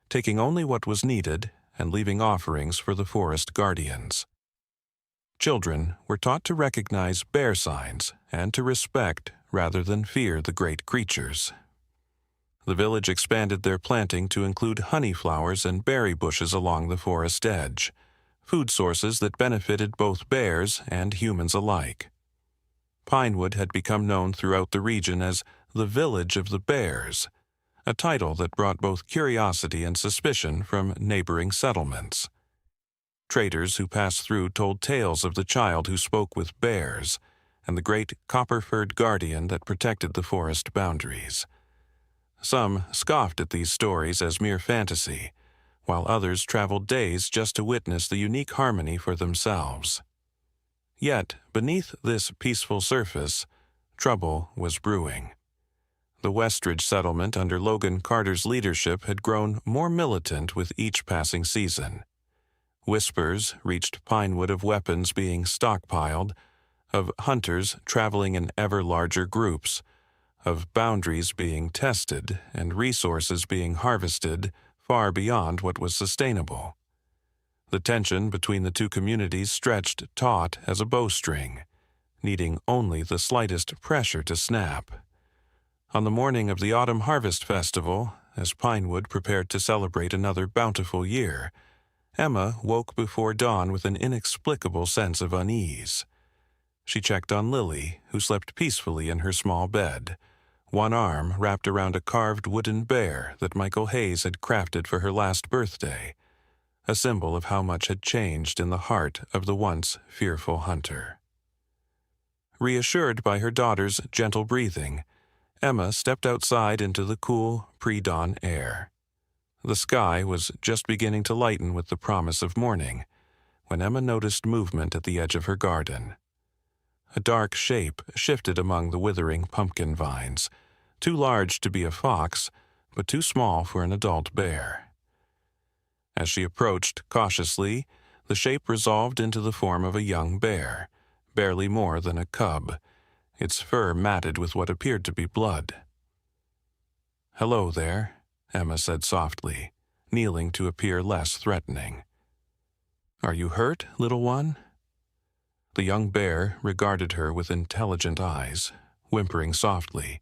taking only what was needed and leaving offerings for the forest guardians. Children were taught to recognize bear signs and to respect rather than fear the great creatures. The village expanded their planting to include honey flowers and berry bushes along the forest edge, food sources that benefited both bears and humans alike. Pinewood had become known throughout the region as the Village of the Bears, a title that brought both curiosity and suspicion from neighboring settlements. Traders who passed through told tales of the child who spoke with bears and the great copper-furred guardian that protected the forest boundaries. Some scoffed at these stories as mere fantasy, while others traveled days just to witness the unique harmony for themselves. Yet, beneath this peaceful surface, trouble was brewing. The Westridge settlement under Logan Carter's leadership had grown more militant with each passing season. Whispers reached Pinewood of weapons being stockpiled, of hunters traveling in ever larger groups, of boundaries being tested and resources being harvested far beyond what was sustainable. The tension between the two communities stretched taut as a bowstring, needing only the slightest pressure to snap. On the morning of the Autumn Harvest Festival, as Pinewood prepared to celebrate another bountiful year, Emma woke before dawn with an inexplicable sense of unease. She checked on Lily, who slept peacefully in her small bed, one arm wrapped around a carved wooden bear that Michael Hayes had crafted for her last birthday, a symbol of how much had changed in the heart of the once fearful hunter. Reassured by her daughter's gentle breathing, Emma stepped outside into the cool, pre-dawn air. The sky was just beginning to lighten with the promise of morning, when Emma noticed movement at the edge of her garden. A dark shape shifted among the withering pumpkin vines, too large to be a fox, but too small for an adult bear. As she approached cautiously, the shape resolved into the form of a young bear, barely more than a cub, its fur matted with what appeared to be blood. "Hello there," Emma said softly, kneeling to appear less threatening. "Are you hurt, little one?" The young bear regarded her with intelligent eyes, whimpering softly.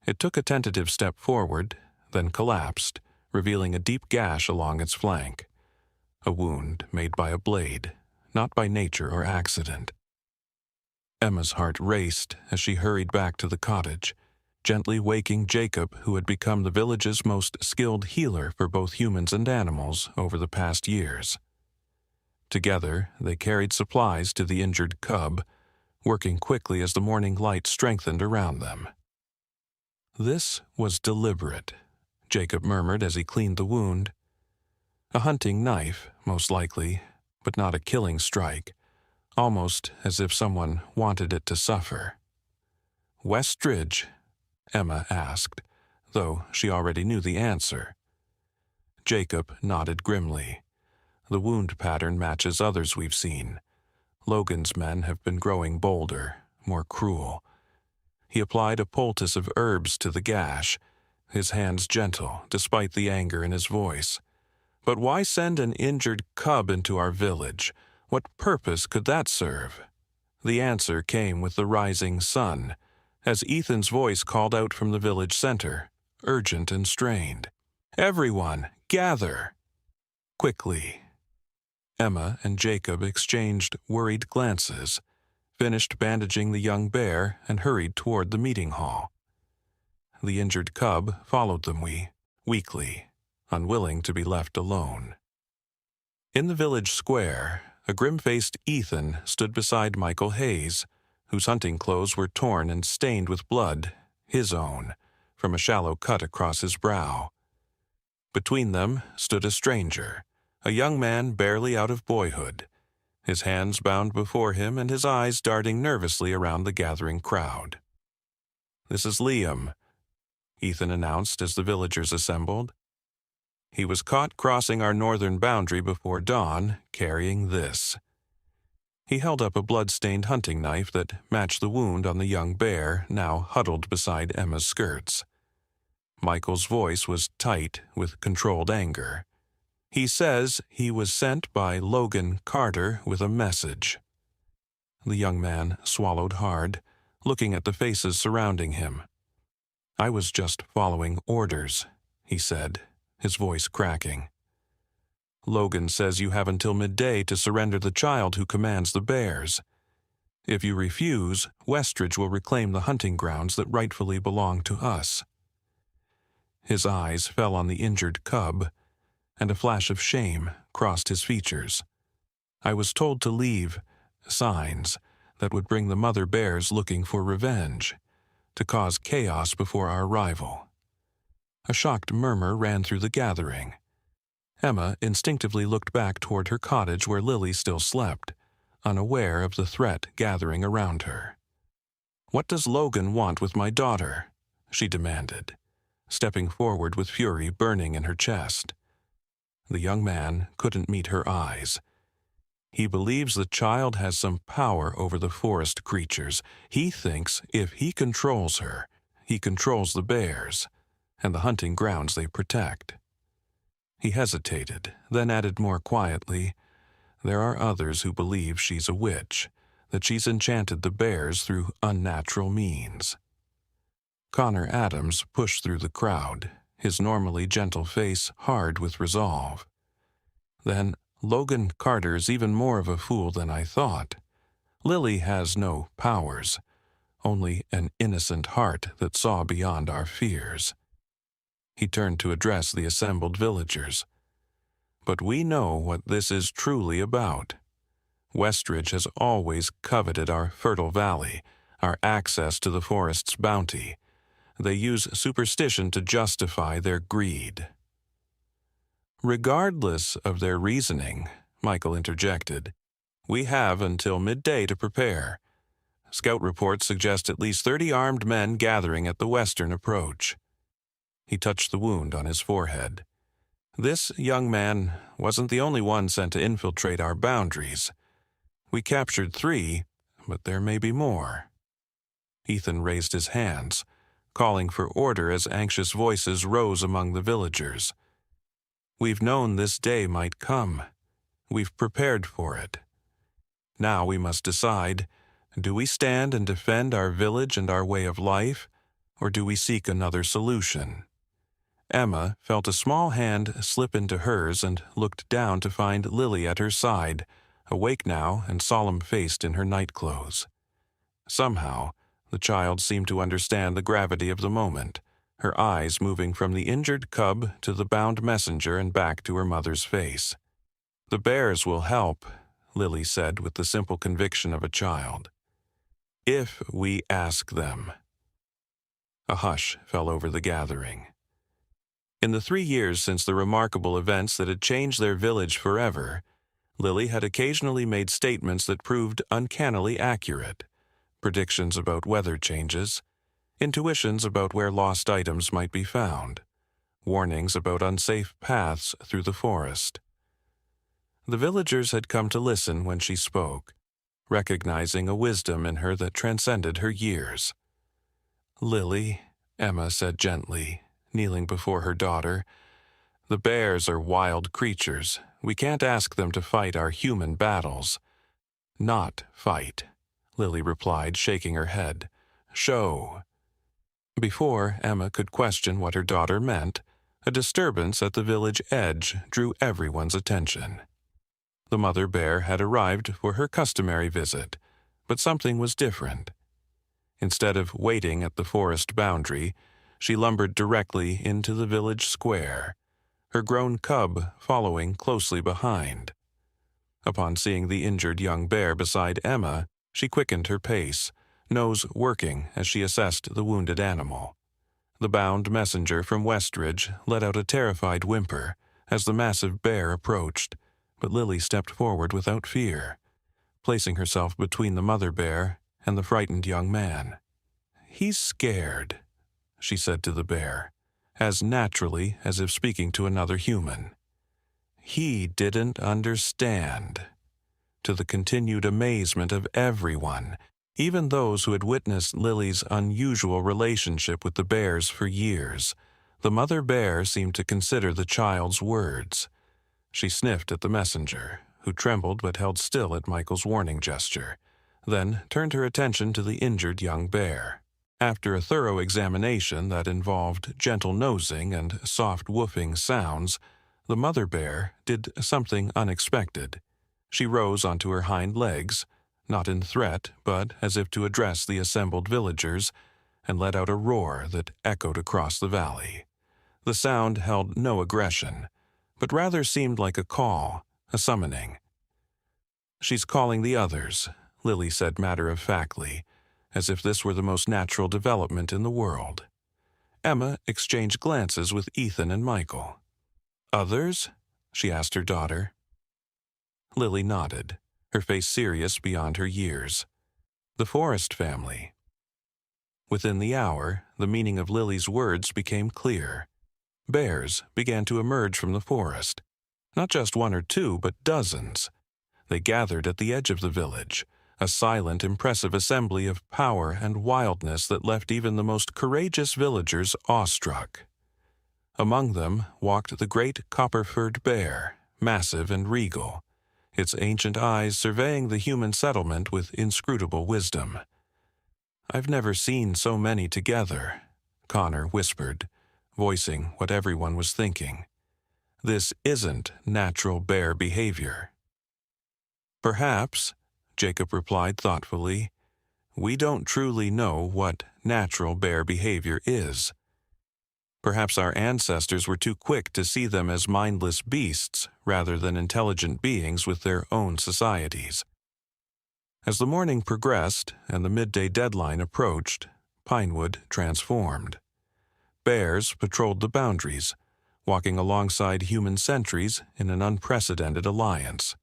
It took a tentative step forward, then collapsed, revealing a deep gash along its flank. A wound made by a blade, not by nature or accident. Emma's heart raced as she hurried back to the cottage, gently waking Jacob, who had become the village's most skilled healer for both humans and animals over the past years. Together, they carried supplies to the injured cub, working quickly as the morning light strengthened around them. "This was deliberate," Jacob murmured as he cleaned the wound. "A hunting knife, most likely, but not a killing strike, almost as if someone wanted it to suffer." "Westridge?" Emma asked, though she already knew the answer. Jacob nodded grimly. "The wound pattern matches others we've seen. Logan's men have been growing bolder, more cruel." He applied a poultice of herbs to the gash, his hands gentle despite the anger in his voice. "But why send an injured cub into our village? What purpose could that serve?" The answer came with the rising sun, as Ethan's voice called out from the village center, urgent and strained. "Everyone, gather!" Quickly. Emma and Jacob exchanged worried glances, finished bandaging the young bear, and hurried toward the meeting hall. The injured cub followed them weakly, unwilling to be left alone. In the village square, a grim-faced Ethan stood beside Michael Hayes, whose hunting clothes were torn and stained with blood, his own, from a shallow cut across his brow. Between them stood a stranger, a young man barely out of boyhood, his hands bound before him and his eyes darting nervously around the gathering crowd. "This is Liam," Ethan announced as the villagers assembled. "He was caught crossing our northern boundary before dawn, carrying this." He held up a blood-stained hunting knife that matched the wound on the young bear now huddled beside Emma's skirts. Michael's voice was tight with controlled anger. "He says he was sent by Logan Carter with a message." The young man swallowed hard, looking at the faces surrounding him. "I was just following orders," he said, his voice cracking. "Logan says you have until midday to surrender the child who commands the bears. If you refuse, Westridge will reclaim the hunting grounds that rightfully belong to us." His eyes fell on the injured cub, and a flash of shame crossed his features. "I was told to leave signs that would bring the mother bears looking for revenge, to cause chaos before our arrival." A shocked murmur ran through the gathering. Emma instinctively looked back toward her cottage where Lily still slept, unaware of the threat gathering around her. "What does Logan want with my daughter?" she demanded, stepping forward with fury burning in her chest. The young man couldn't meet her eyes. "He believes the child has some power over the forest creatures. He thinks if he controls her, he controls the bears and the hunting grounds they protect." He hesitated, then added more quietly, "There are others who believe she's a witch, that she's enchanted the bears through unnatural means." Connor Adams pushed through the crowd, his normally gentle face hard with resolve. "Then Logan Carter's even more of a fool than I thought. Lily has no powers, only an innocent heart that saw beyond our fears." He turned to address the assembled villagers. "But we know what this is truly about. Westridge has always coveted our fertile valley, our access to the forest's bounty. They use superstition to justify their greed." "Regardless of their reasoning," Michael interjected, "we have until midday to prepare. Scout reports suggest at least 30 armed men gathering at the western approach." He touched the wound on his forehead. "This young man wasn't the only one sent to infiltrate our boundaries. We captured 3, but there may be more." Ethan raised his hands, calling for order as anxious voices rose among the villagers. "We've known this day might come. We've prepared for it. Now we must decide, do we stand and defend our village and our way of life, or do we seek another solution?" Emma felt a small hand slip into hers and looked down to find Lily at her side, awake now and solemn-faced in her nightclothes. Somehow, the child seemed to understand the gravity of the moment, her eyes moving from the injured cub to the bound messenger and back to her mother's face. "The bears will help," Lily said with the simple conviction of a child. "If we ask them." A hush fell over the gathering. In the 3 years since the remarkable events that had changed their village forever, Lily had occasionally made statements that proved uncannily accurate. Predictions about weather changes, intuitions about where lost items might be found, warnings about unsafe paths through the forest. The villagers had come to listen when she spoke, recognizing a wisdom in her that transcended her years. "Lily," Emma said gently, kneeling before her daughter, "the bears are wild creatures. We can't ask them to fight our human battles." "Not fight," Lily replied, shaking her head. "Show." Before Emma could question what her daughter meant, a disturbance at the village edge drew everyone's attention. The mother bear had arrived for her customary visit, but something was different. Instead of waiting at the forest boundary, she lumbered directly into the village square, her grown cub following closely behind. Upon seeing the injured young bear beside Emma, she quickened her pace, nose working as she assessed the wounded animal. The bound messenger from Westridge let out a terrified whimper as the massive bear approached, but Lily stepped forward without fear, placing herself between the mother bear and the frightened young man. "He's scared," she said to the bear, as naturally as if speaking to another human. "He didn't understand." To the continued amazement of everyone, even those who had witnessed Lily's unusual relationship with the bears for years, the mother bear seemed to consider the child's words. She sniffed at the messenger, who trembled but held still at Michael's warning gesture, then turned her attention to the injured young bear. After a thorough examination that involved gentle nosing and soft woofing sounds, the mother bear did something unexpected. She rose onto her hind legs, not in threat, but as if to address the assembled villagers, and let out a roar that echoed across the valley. The sound held no aggression, but rather seemed like a call, a summoning. "She's calling the others," Lily said matter-of-factly, as if this were the most natural development in the world. Emma exchanged glances with Ethan and Michael. "Others?" she asked her daughter. Lily nodded, her face serious beyond her years. "The Forest family." Within the hour, the meaning of Lily's words became clear. Bears began to emerge from the forest. Not just 1 or 2, but dozens. They gathered at the edge of the village, a silent, impressive assembly of power and wildness that left even the most courageous villagers awestruck. Among them walked the great copper-furred bear, massive and regal, its ancient eyes surveying the human settlement with inscrutable wisdom. "I've never seen so many together," Connor whispered, voicing what everyone was thinking. "This isn't natural bear behavior." "Perhaps," Jacob replied thoughtfully, "we don't truly know what natural bear behavior is. Perhaps our ancestors were too quick to see them as mindless beasts rather than intelligent beings with their own societies." As the morning progressed and the midday deadline approached, Pinewood transformed. Bears patrolled the boundaries, walking alongside human sentries in an unprecedented alliance.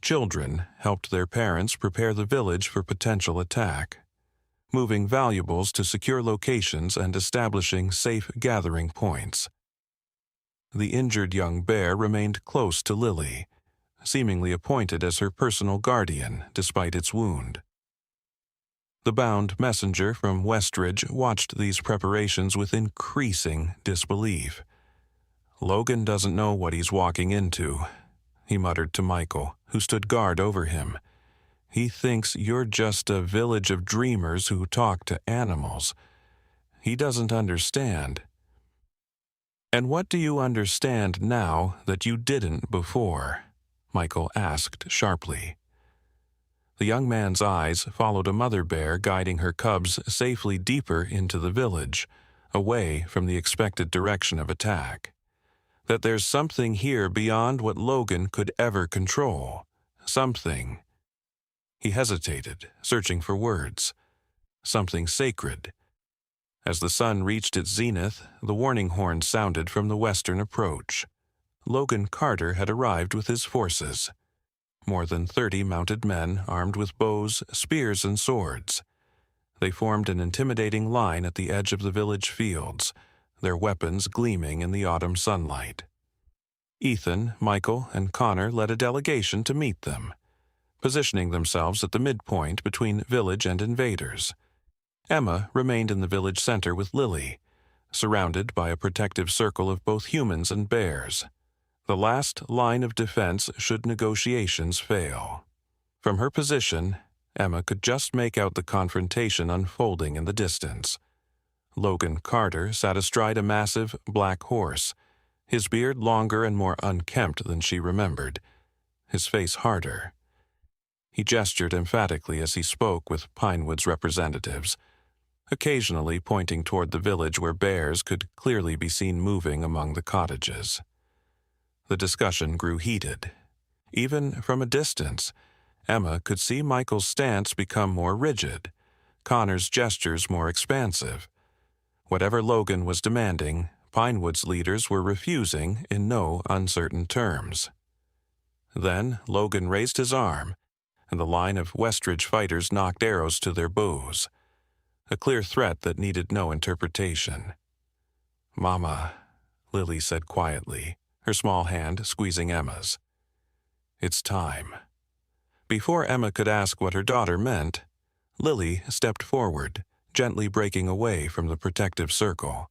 Children helped their parents prepare the village for potential attack, moving valuables to secure locations and establishing safe gathering points. The injured young bear remained close to Lily, seemingly appointed as her personal guardian despite its wound. The bound messenger from Westridge watched these preparations with increasing disbelief. "Logan doesn't know what he's walking into," he muttered to Michael, who stood guard over him. "He thinks you're just a village of dreamers who talk to animals. He doesn't understand." "And what do you understand now that you didn't before?" Michael asked sharply. The young man's eyes followed a mother bear guiding her cubs safely deeper into the village, away from the expected direction of attack. "That there's something here beyond what Logan could ever control. Something—" He hesitated, searching for words. "Something sacred." As the sun reached its zenith, the warning horn sounded from the western approach. Logan Carter had arrived with his forces. More than 30 mounted men armed with bows, spears, and swords. They formed an intimidating line at the edge of the village fields, their weapons gleaming in the autumn sunlight. Ethan, Michael, and Connor led a delegation to meet them, positioning themselves at the midpoint between village and invaders. Emma remained in the village center with Lily, surrounded by a protective circle of both humans and bears, the last line of defense should negotiations fail. From her position, Emma could just make out the confrontation unfolding in the distance. Logan Carter sat astride a massive black horse, his beard longer and more unkempt than she remembered, his face harder. He gestured emphatically as he spoke with Pinewood's representatives, occasionally pointing toward the village where bears could clearly be seen moving among the cottages. The discussion grew heated. Even from a distance, Emma could see Michael's stance become more rigid, Connor's gestures more expansive. Whatever Logan was demanding, Pinewood's leaders were refusing in no uncertain terms. Then Logan raised his arm, and the line of Westridge fighters knocked arrows to their bows, a clear threat that needed no interpretation. "Mama," Lily said quietly, her small hand squeezing Emma's. "It's time." Before Emma could ask what her daughter meant, Lily stepped forward, gently breaking away from the protective circle.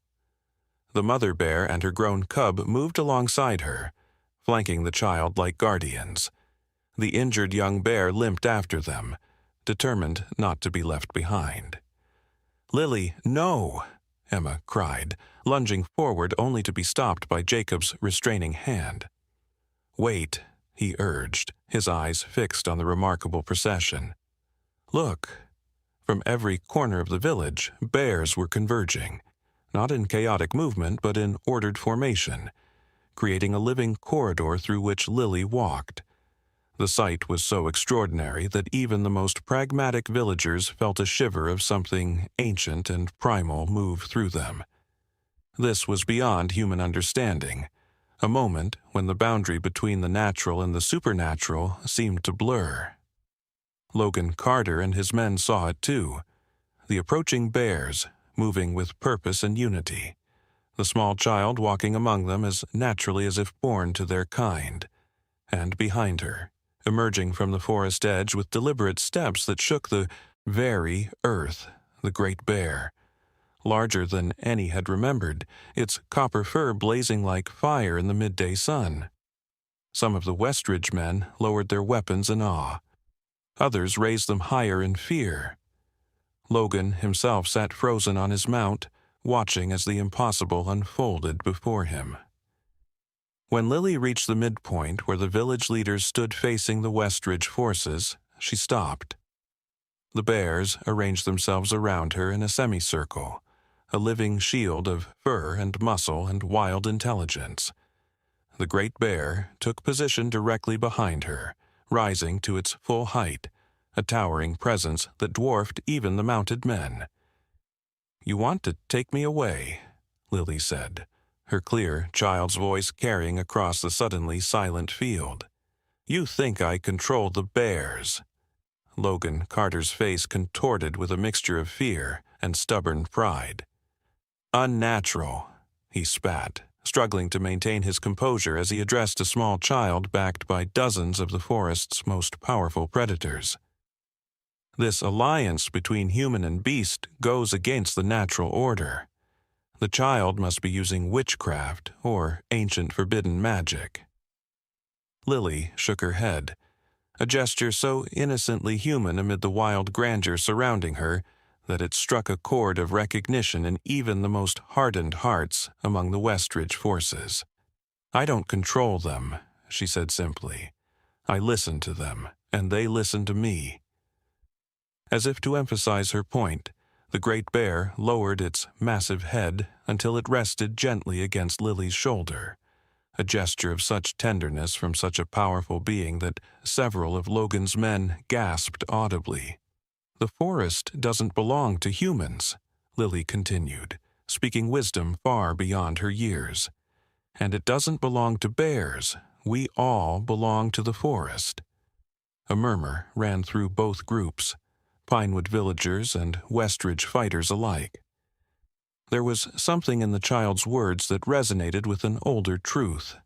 The mother bear and her grown cub moved alongside her, flanking the child like guardians. The injured young bear limped after them, determined not to be left behind. "Lily, no!" Emma cried, lunging forward only to be stopped by Jacob's restraining hand. "Wait," he urged, his eyes fixed on the remarkable procession. "Look!" From every corner of the village, bears were converging, not in chaotic movement but in ordered formation, creating a living corridor through which Lily walked. The sight was so extraordinary that even the most pragmatic villagers felt a shiver of something ancient and primal move through them. This was beyond human understanding, a moment when the boundary between the natural and the supernatural seemed to blur. Logan Carter and his men saw it too, the approaching bears, moving with purpose and unity, the small child walking among them as naturally as if born to their kind, and behind her, emerging from the forest edge with deliberate steps that shook the very earth, the great bear, larger than any had remembered, its copper fur blazing like fire in the midday sun. Some of the Westridge men lowered their weapons in awe. Others raised them higher in fear. Logan himself sat frozen on his mount, watching as the impossible unfolded before him. When Lily reached the midpoint where the village leaders stood facing the Westridge forces, she stopped. The bears arranged themselves around her in a semicircle, a living shield of fur and muscle and wild intelligence. The great bear took position directly behind her, rising to its full height, a towering presence that dwarfed even the mounted men. "You want to take me away," Lily said, her clear child's voice carrying across the suddenly silent field. "You think I control the bears." Logan Carter's face contorted with a mixture of fear and stubborn pride. "Unnatural," he spat, struggling to maintain his composure as he addressed a small child backed by dozens of the forest's most powerful predators. "This alliance between human and beast goes against the natural order. The child must be using witchcraft or ancient forbidden magic." Lily shook her head, a gesture so innocently human amid the wild grandeur surrounding her that it struck a chord of recognition in even the most hardened hearts among the Westridge forces. "I don't control them," she said simply. "I listen to them, and they listen to me." As if to emphasize her point, the great bear lowered its massive head until it rested gently against Lily's shoulder, a gesture of such tenderness from such a powerful being that several of Logan's men gasped audibly. "The forest doesn't belong to humans," Lily continued, speaking wisdom far beyond her years. "And it doesn't belong to bears. We all belong to the forest." A murmur ran through both groups, Pinewood villagers and Westridge fighters alike. There was something in the child's words that resonated with an older truth,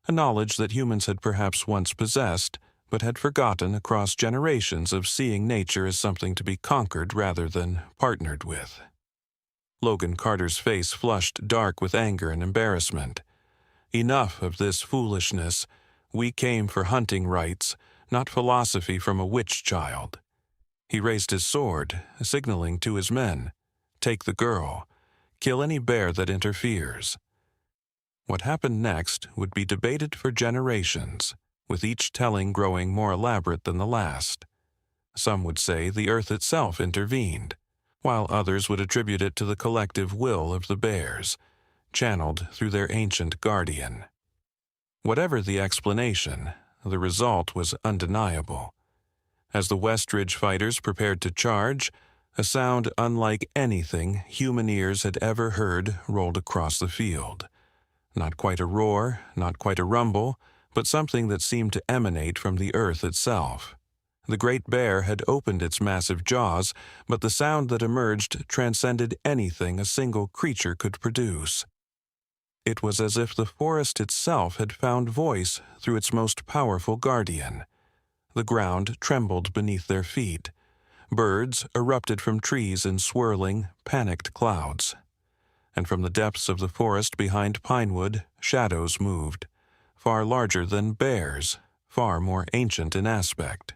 a knowledge that humans had perhaps once possessed, but had forgotten across generations of seeing nature as something to be conquered rather than partnered with. Logan Carter's face flushed dark with anger and embarrassment. "Enough of this foolishness. We came for hunting rights, not philosophy from a witch child." He raised his sword, signaling to his men, "Take the girl. Kill any bear that interferes." What happened next would be debated for generations, with each telling growing more elaborate than the last. Some would say the earth itself intervened, while others would attribute it to the collective will of the bears, channeled through their ancient guardian. Whatever the explanation, the result was undeniable. As the Westridge fighters prepared to charge, a sound unlike anything human ears had ever heard rolled across the field. Not quite a roar, not quite a rumble, but something that seemed to emanate from the earth itself. The great bear had opened its massive jaws, but the sound that emerged transcended anything a single creature could produce. It was as if the forest itself had found voice through its most powerful guardian. The ground trembled beneath their feet. Birds erupted from trees in swirling, panicked clouds. And from the depths of the forest behind Pinewood, shadows moved, far larger than bears, far more ancient in aspect.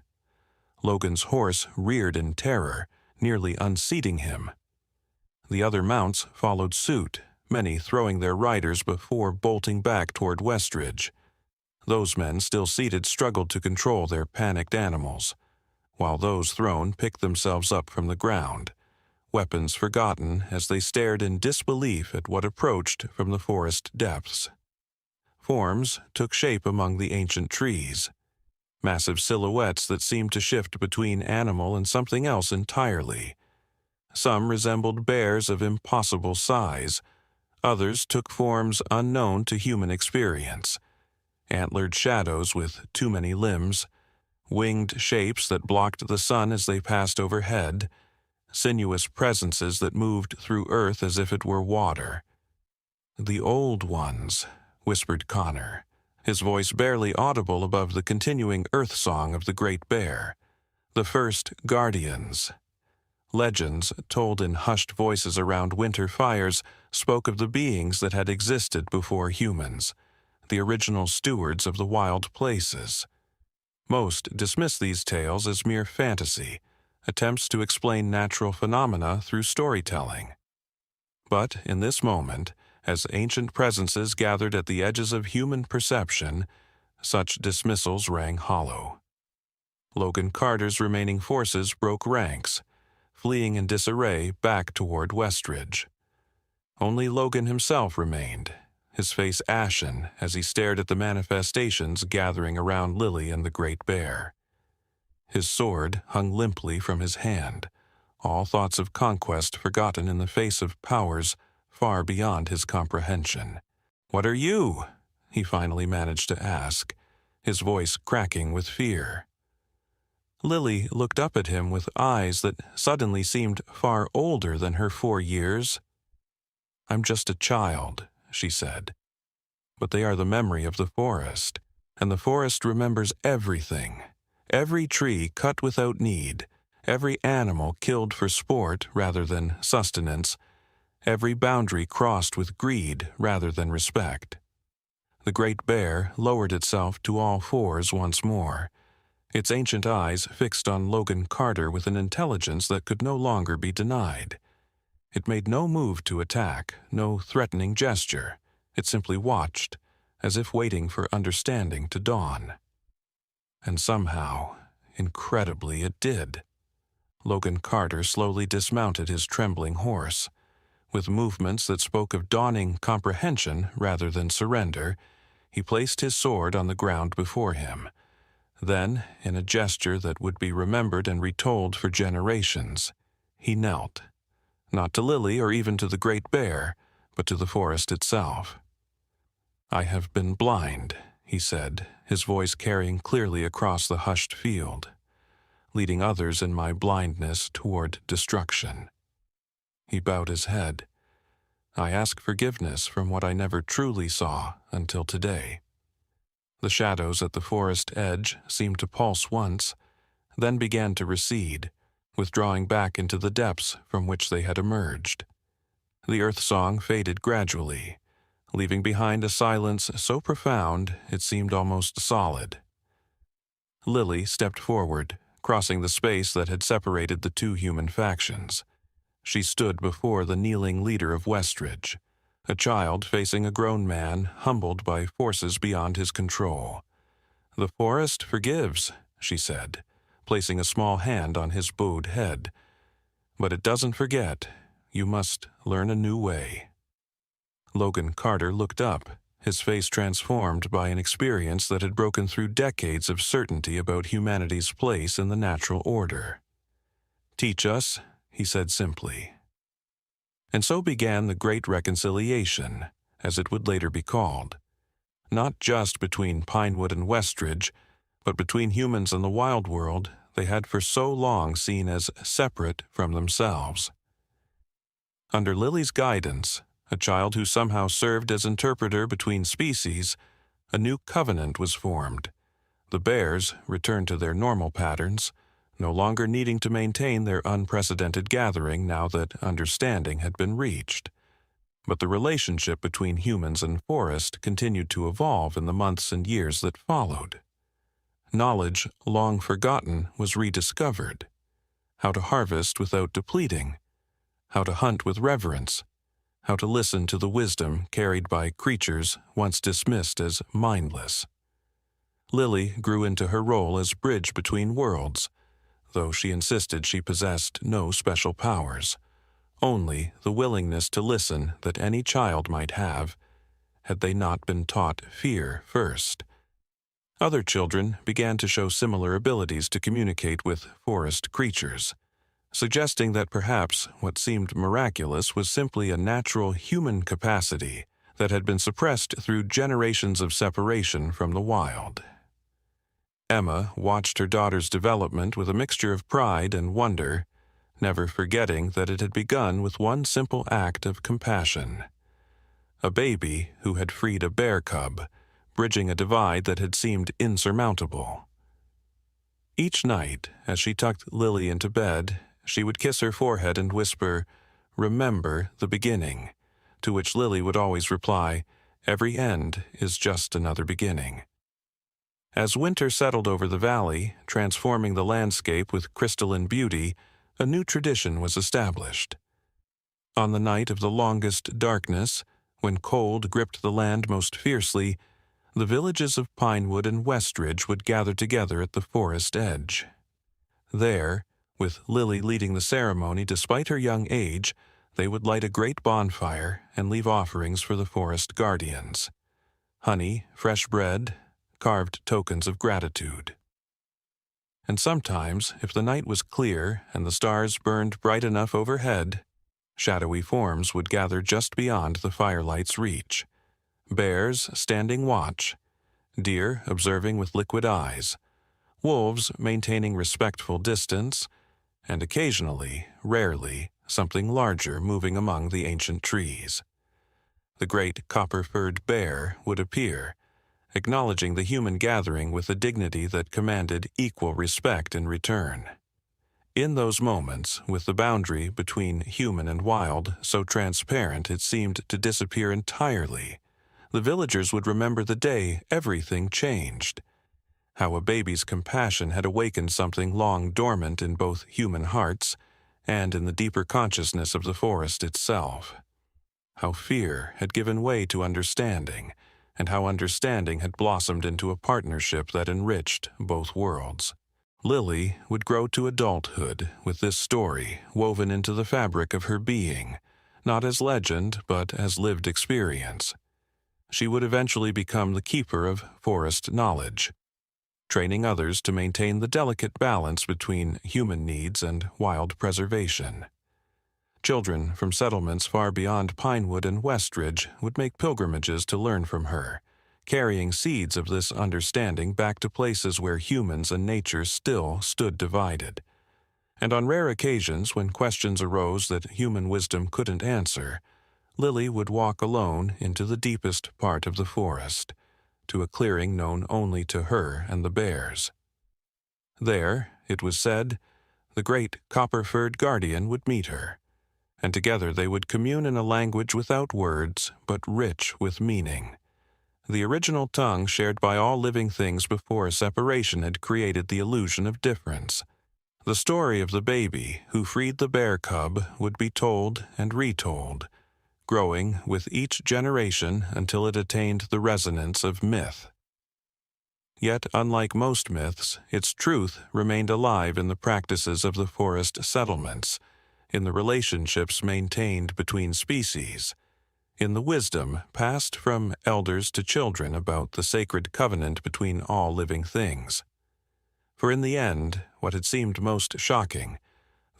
Logan's horse reared in terror, nearly unseating him. The other mounts followed suit, many throwing their riders before bolting back toward Westridge. Those men still seated struggled to control their panicked animals, while those thrown picked themselves up from the ground, weapons forgotten as they stared in disbelief at what approached from the forest depths. Forms took shape among the ancient trees, massive silhouettes that seemed to shift between animal and something else entirely. Some resembled bears of impossible size, others took forms unknown to human experience. Antlered shadows with too many limbs, winged shapes that blocked the sun as they passed overhead, sinuous presences that moved through earth as if it were water. "The old ones," whispered Connor, his voice barely audible above the continuing earth song of the great bear. "The first guardians. Legends, told in hushed voices around winter fires, spoke of the beings that had existed before humans, the original stewards of the wild places. Most dismiss these tales as mere fantasy, attempts to explain natural phenomena through storytelling. But in this moment, as ancient presences gathered at the edges of human perception, such dismissals rang hollow. Logan Carter's remaining forces broke ranks, fleeing in disarray back toward Westridge. Only Logan himself remained, his face ashen as he stared at the manifestations gathering around Lily and the Great Bear. His sword hung limply from his hand, all thoughts of conquest forgotten in the face of powers far beyond his comprehension. "What are you?" he finally managed to ask, his voice cracking with fear. Lily looked up at him with eyes that suddenly seemed far older than her 4 years. "I'm just a child," she said. "But they are the memory of the forest, and the forest remembers everything. Every tree cut without need, every animal killed for sport rather than sustenance, every boundary crossed with greed rather than respect." The Great Bear lowered itself to all fours once more, its ancient eyes fixed on Logan Carter with an intelligence that could no longer be denied. It made no move to attack, no threatening gesture. It simply watched, as if waiting for understanding to dawn. And somehow, incredibly, it did. Logan Carter slowly dismounted his trembling horse. With movements that spoke of dawning comprehension rather than surrender, he placed his sword on the ground before him. Then, in a gesture that would be remembered and retold for generations, he knelt, not to Lily or even to the Great Bear, but to the forest itself. "I have been blind," he said, his voice carrying clearly across the hushed field, "leading others in my blindness toward destruction." He bowed his head. "I ask forgiveness from what I never truly saw until today." The shadows at the forest edge seemed to pulse once, then began to recede, withdrawing back into the depths from which they had emerged. The earth song faded gradually, leaving behind a silence so profound it seemed almost solid. Lily stepped forward, crossing the space that had separated the two human factions. She stood before the kneeling leader of Westridge, a child facing a grown man humbled by forces beyond his control. "The forest forgives," she said, placing a small hand on his bowed head. "But it doesn't forget. You must learn a new way." Logan Carter looked up, his face transformed by an experience that had broken through decades of certainty about humanity's place in the natural order. "Teach us," he said simply. And so began the Great Reconciliation, as it would later be called. Not just between Pinewood and Westridge, but between humans and the wild world they had for so long seen as separate from themselves. Under Lily's guidance, a child who somehow served as interpreter between species, a new covenant was formed. The bears returned to their normal patterns, no longer needing to maintain their unprecedented gathering now that understanding had been reached. But the relationship between humans and forest continued to evolve in the months and years that followed. Knowledge long forgotten was rediscovered. How to harvest without depleting, how to hunt with reverence, how to listen to the wisdom carried by creatures once dismissed as mindless. Lily grew into her role as bridge between worlds, though she insisted she possessed no special powers, only the willingness to listen that any child might have, had they not been taught fear first. Other children began to show similar abilities to communicate with forest creatures, suggesting that perhaps what seemed miraculous was simply a natural human capacity that had been suppressed through generations of separation from the wild. Emma watched her daughter's development with a mixture of pride and wonder, never forgetting that it had begun with one simple act of compassion. A baby who had freed a bear cub, bridging a divide that had seemed insurmountable. Each night, as she tucked Lily into bed, she would kiss her forehead and whisper, "Remember the beginning," to which Lily would always reply, "Every end is just another beginning." As winter settled over the valley, transforming the landscape with crystalline beauty, a new tradition was established. On the night of the longest darkness, when cold gripped the land most fiercely, the villages of Pinewood and Westridge would gather together at the forest edge. There, with Lily leading the ceremony despite her young age, they would light a great bonfire and leave offerings for the forest guardians. Honey, fresh bread, carved tokens of gratitude. And sometimes, if the night was clear and the stars burned bright enough overhead, shadowy forms would gather just beyond the firelight's reach. Bears standing watch, deer observing with liquid eyes, wolves maintaining respectful distance, and occasionally, rarely, something larger moving among the ancient trees. The great copper-furred bear would appear, acknowledging the human gathering with a dignity that commanded equal respect in return. In those moments, with the boundary between human and wild so transparent it seemed to disappear entirely, the villagers would remember the day everything changed. How a baby's compassion had awakened something long dormant in both human hearts and in the deeper consciousness of the forest itself. How fear had given way to understanding, and how understanding had blossomed into a partnership that enriched both worlds. Lily would grow to adulthood with this story woven into the fabric of her being, not as legend but as lived experience. She would eventually become the keeper of forest knowledge, training others to maintain the delicate balance between human needs and wild preservation. Children from settlements far beyond Pinewood and Westridge would make pilgrimages to learn from her, carrying seeds of this understanding back to places where humans and nature still stood divided. And on rare occasions when questions arose that human wisdom couldn't answer, Lily would walk alone into the deepest part of the forest, to a clearing known only to her and the bears. There, it was said, the great copper-furred guardian would meet her, and together they would commune in a language without words, but rich with meaning. The original tongue shared by all living things before separation had created the illusion of difference. The story of the baby who freed the bear cub would be told and retold, growing with each generation until it attained the resonance of myth. Yet, unlike most myths, its truth remained alive in the practices of the forest settlements, in the relationships maintained between species, in the wisdom passed from elders to children about the sacred covenant between all living things. For in the end, what had seemed most shocking,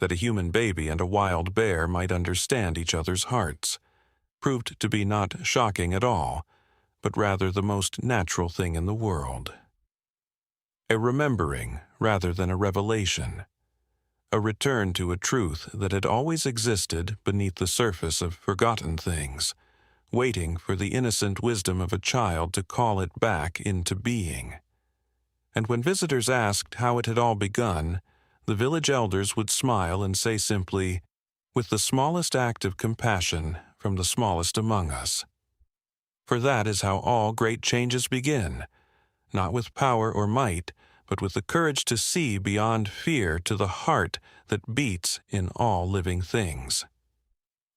that a human baby and a wild bear might understand each other's hearts, proved to be not shocking at all, but rather the most natural thing in the world. A remembering rather than a revelation, a return to a truth that had always existed beneath the surface of forgotten things, waiting for the innocent wisdom of a child to call it back into being. And when visitors asked how it had all begun, the village elders would smile and say simply, "With the smallest act of compassion from the smallest among us." For that is how all great changes begin, not with power or might, but with the courage to see beyond fear to the heart that beats in all living things.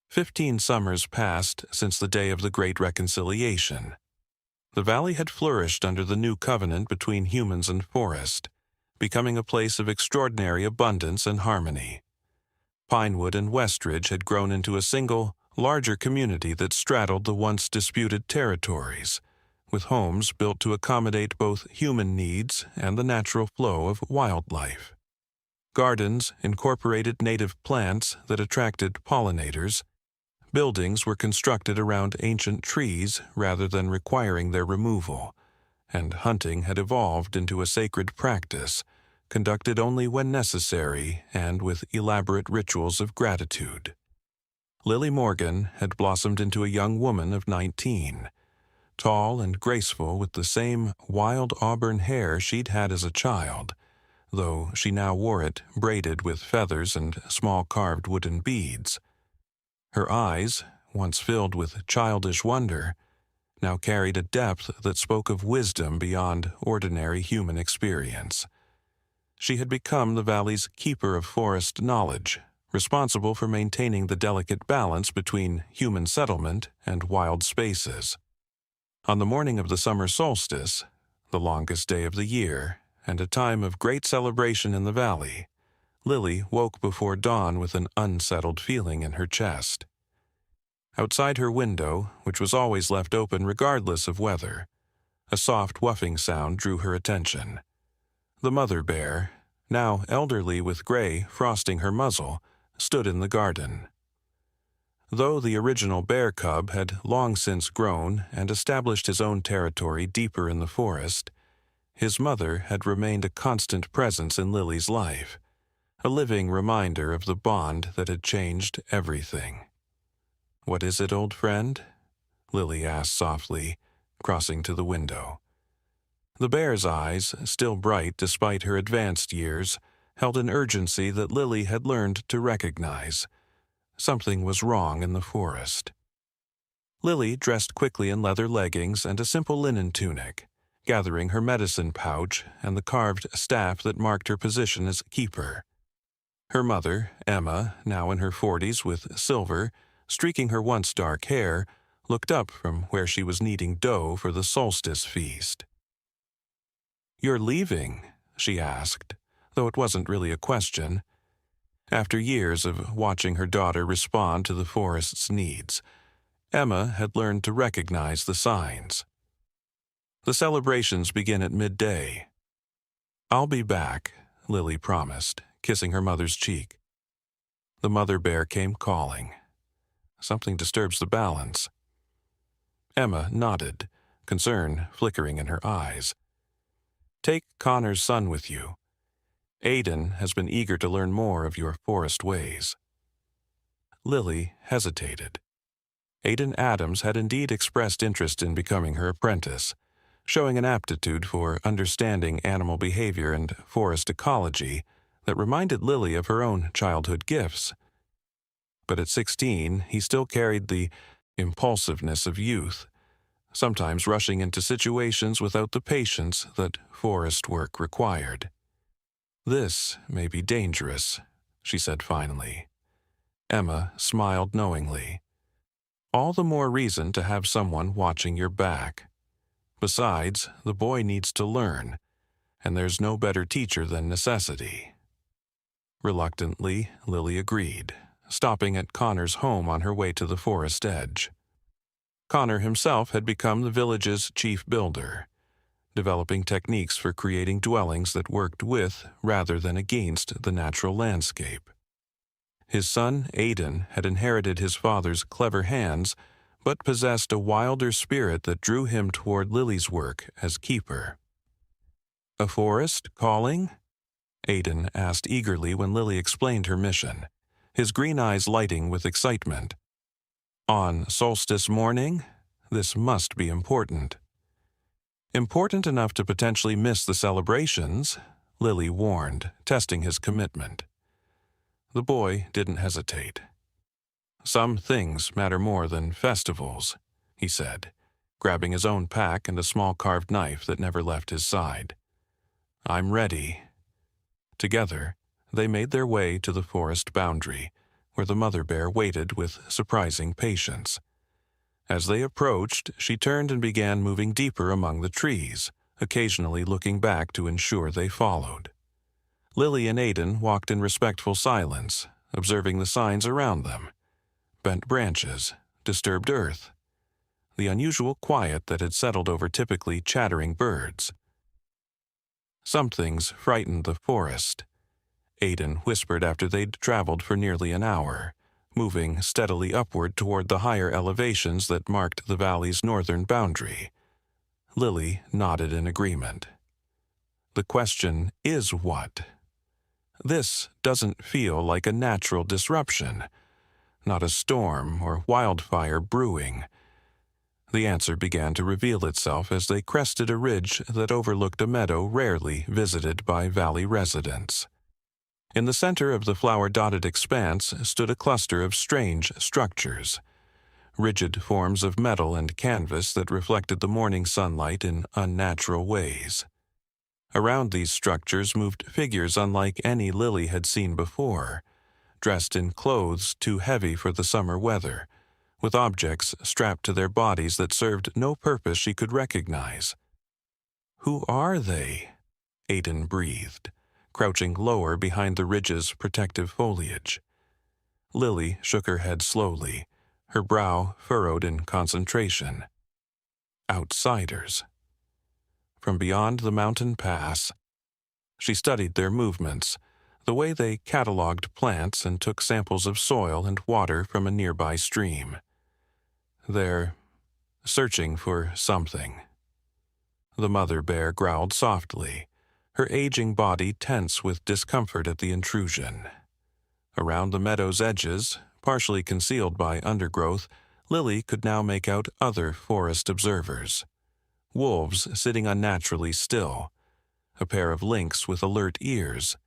15 summers passed since the day of the Great Reconciliation. The valley had flourished under the new covenant between humans and forest, becoming a place of extraordinary abundance and harmony. Pinewood and Westridge had grown into a single, larger community that straddled the once disputed territories, with homes built to accommodate both human needs and the natural flow of wildlife. Gardens incorporated native plants that attracted pollinators. Buildings were constructed around ancient trees rather than requiring their removal, and hunting had evolved into a sacred practice, conducted only when necessary and with elaborate rituals of gratitude. Lily Morgan had blossomed into a young woman of 19, tall and graceful with the same wild auburn hair she'd had as a child, though she now wore it braided with feathers and small carved wooden beads. Her eyes, once filled with childish wonder, now carried a depth that spoke of wisdom beyond ordinary human experience. She had become the valley's keeper of forest knowledge, responsible for maintaining the delicate balance between human settlement and wild spaces. On the morning of the summer solstice, the longest day of the year, and a time of great celebration in the valley, Lily woke before dawn with an unsettled feeling in her chest. Outside her window, which was always left open regardless of weather, a soft whuffing sound drew her attention. The mother bear, now elderly with gray frosting her muzzle, stood in the garden. Though the original bear cub had long since grown and established his own territory deeper in the forest, his mother had remained a constant presence in Lily's life, a living reminder of the bond that had changed everything. "What is it, old friend?" Lily asked softly, crossing to the window. The bear's eyes, still bright despite her advanced years, held an urgency that Lily had learned to recognize. Something was wrong in the forest. Lily dressed quickly in leather leggings and a simple linen tunic, gathering her medicine pouch and the carved staff that marked her position as keeper. Her mother, Emma, now in her 40s with silver, streaking her once dark hair, looked up from where she was kneading dough for the solstice feast. "You're leaving?" she asked, though it wasn't really a question. After years of watching her daughter respond to the forest's needs, Emma had learned to recognize the signs. "The celebrations begin at midday." "I'll be back," Lily promised, kissing her mother's cheek. The mother bear came calling. "Something disturbs the balance." Emma nodded, concern flickering in her eyes. "Take Connor's son with you. Aiden has been eager to learn more of your forest ways." Lily hesitated. Aiden Adams had indeed expressed interest in becoming her apprentice, showing an aptitude for understanding animal behavior and forest ecology that reminded Lily of her own childhood gifts. But at 16, he still carried the impulsiveness of youth, sometimes rushing into situations without the patience that forest work required. "This may be dangerous," she said finally. Emma smiled knowingly. "All the more reason to have someone watching your back. Besides, the boy needs to learn, and there's no better teacher than necessity." Reluctantly, Lily agreed, stopping at Connor's home on her way to the forest edge. Connor himself had become the village's chief builder, developing techniques for creating dwellings that worked with rather than against the natural landscape. His son, Aiden, had inherited his father's clever hands, but possessed a wilder spirit that drew him toward Lily's work as keeper. "A forest calling?" Aiden asked eagerly when Lily explained her mission, his green eyes lighting with excitement. "On solstice morning? This must be important." "Important enough to potentially miss the celebrations," Lily warned, testing his commitment. The boy didn't hesitate. "Some things matter more than festivals," he said, grabbing his own pack and a small carved knife that never left his side. "I'm ready." Together, they made their way to the forest boundary, where the mother bear waited with surprising patience. As they approached, she turned and began moving deeper among the trees, occasionally looking back to ensure they followed. Lily and Aiden walked in respectful silence, observing the signs around them: bent branches, disturbed earth, the unusual quiet that had settled over typically chattering birds. "Some things frightened the forest," Aiden whispered after they'd traveled for nearly an hour, moving steadily upward toward the higher elevations that marked the valley's northern boundary. Lily nodded in agreement. "The question is what? This doesn't feel like a natural disruption, not a storm or wildfire brewing. The answer began to reveal itself as they crested a ridge that overlooked a meadow rarely visited by valley residents. In the center of the flower-dotted expanse stood a cluster of strange structures, rigid forms of metal and canvas that reflected the morning sunlight in unnatural ways. Around these structures moved figures unlike any Lily had seen before, dressed in clothes too heavy for the summer weather, with objects strapped to their bodies that served no purpose she could recognize. "Who are they?" Aiden breathed, crouching lower behind the ridge's protective foliage. Lily shook her head slowly, her brow furrowed in concentration. Outsiders. From beyond the mountain pass. She studied their movements, the way they cataloged plants and took samples of soil and water from a nearby stream. They're searching for something. The mother bear growled softly, her aging body tense with discomfort at the intrusion. Around the meadow's edges, partially concealed by undergrowth, Lily could now make out other forest observers. Wolves sitting unnaturally still, a pair of lynx with alert ears,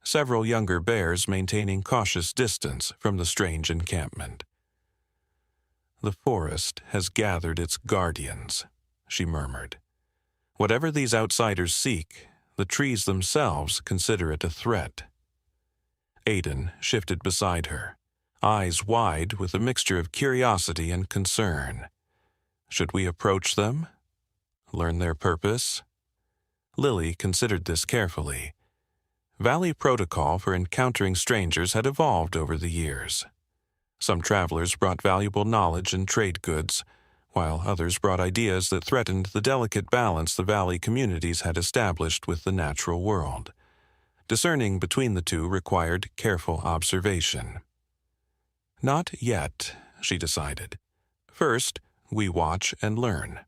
several younger bears maintaining cautious distance from the strange encampment. "The forest has gathered its guardians," she murmured. "Whatever these outsiders seek, the trees themselves consider it a threat." Aiden shifted beside her, eyes wide with a mixture of curiosity and concern. Should we approach them? Learn their purpose? Lily considered this carefully. Valley protocol for encountering strangers had evolved over the years. Some travelers brought valuable knowledge and trade goods, while others brought ideas that threatened the delicate balance the valley communities had established with the natural world. Discerning between the two required careful observation. Not yet, she decided. First, we watch and learn.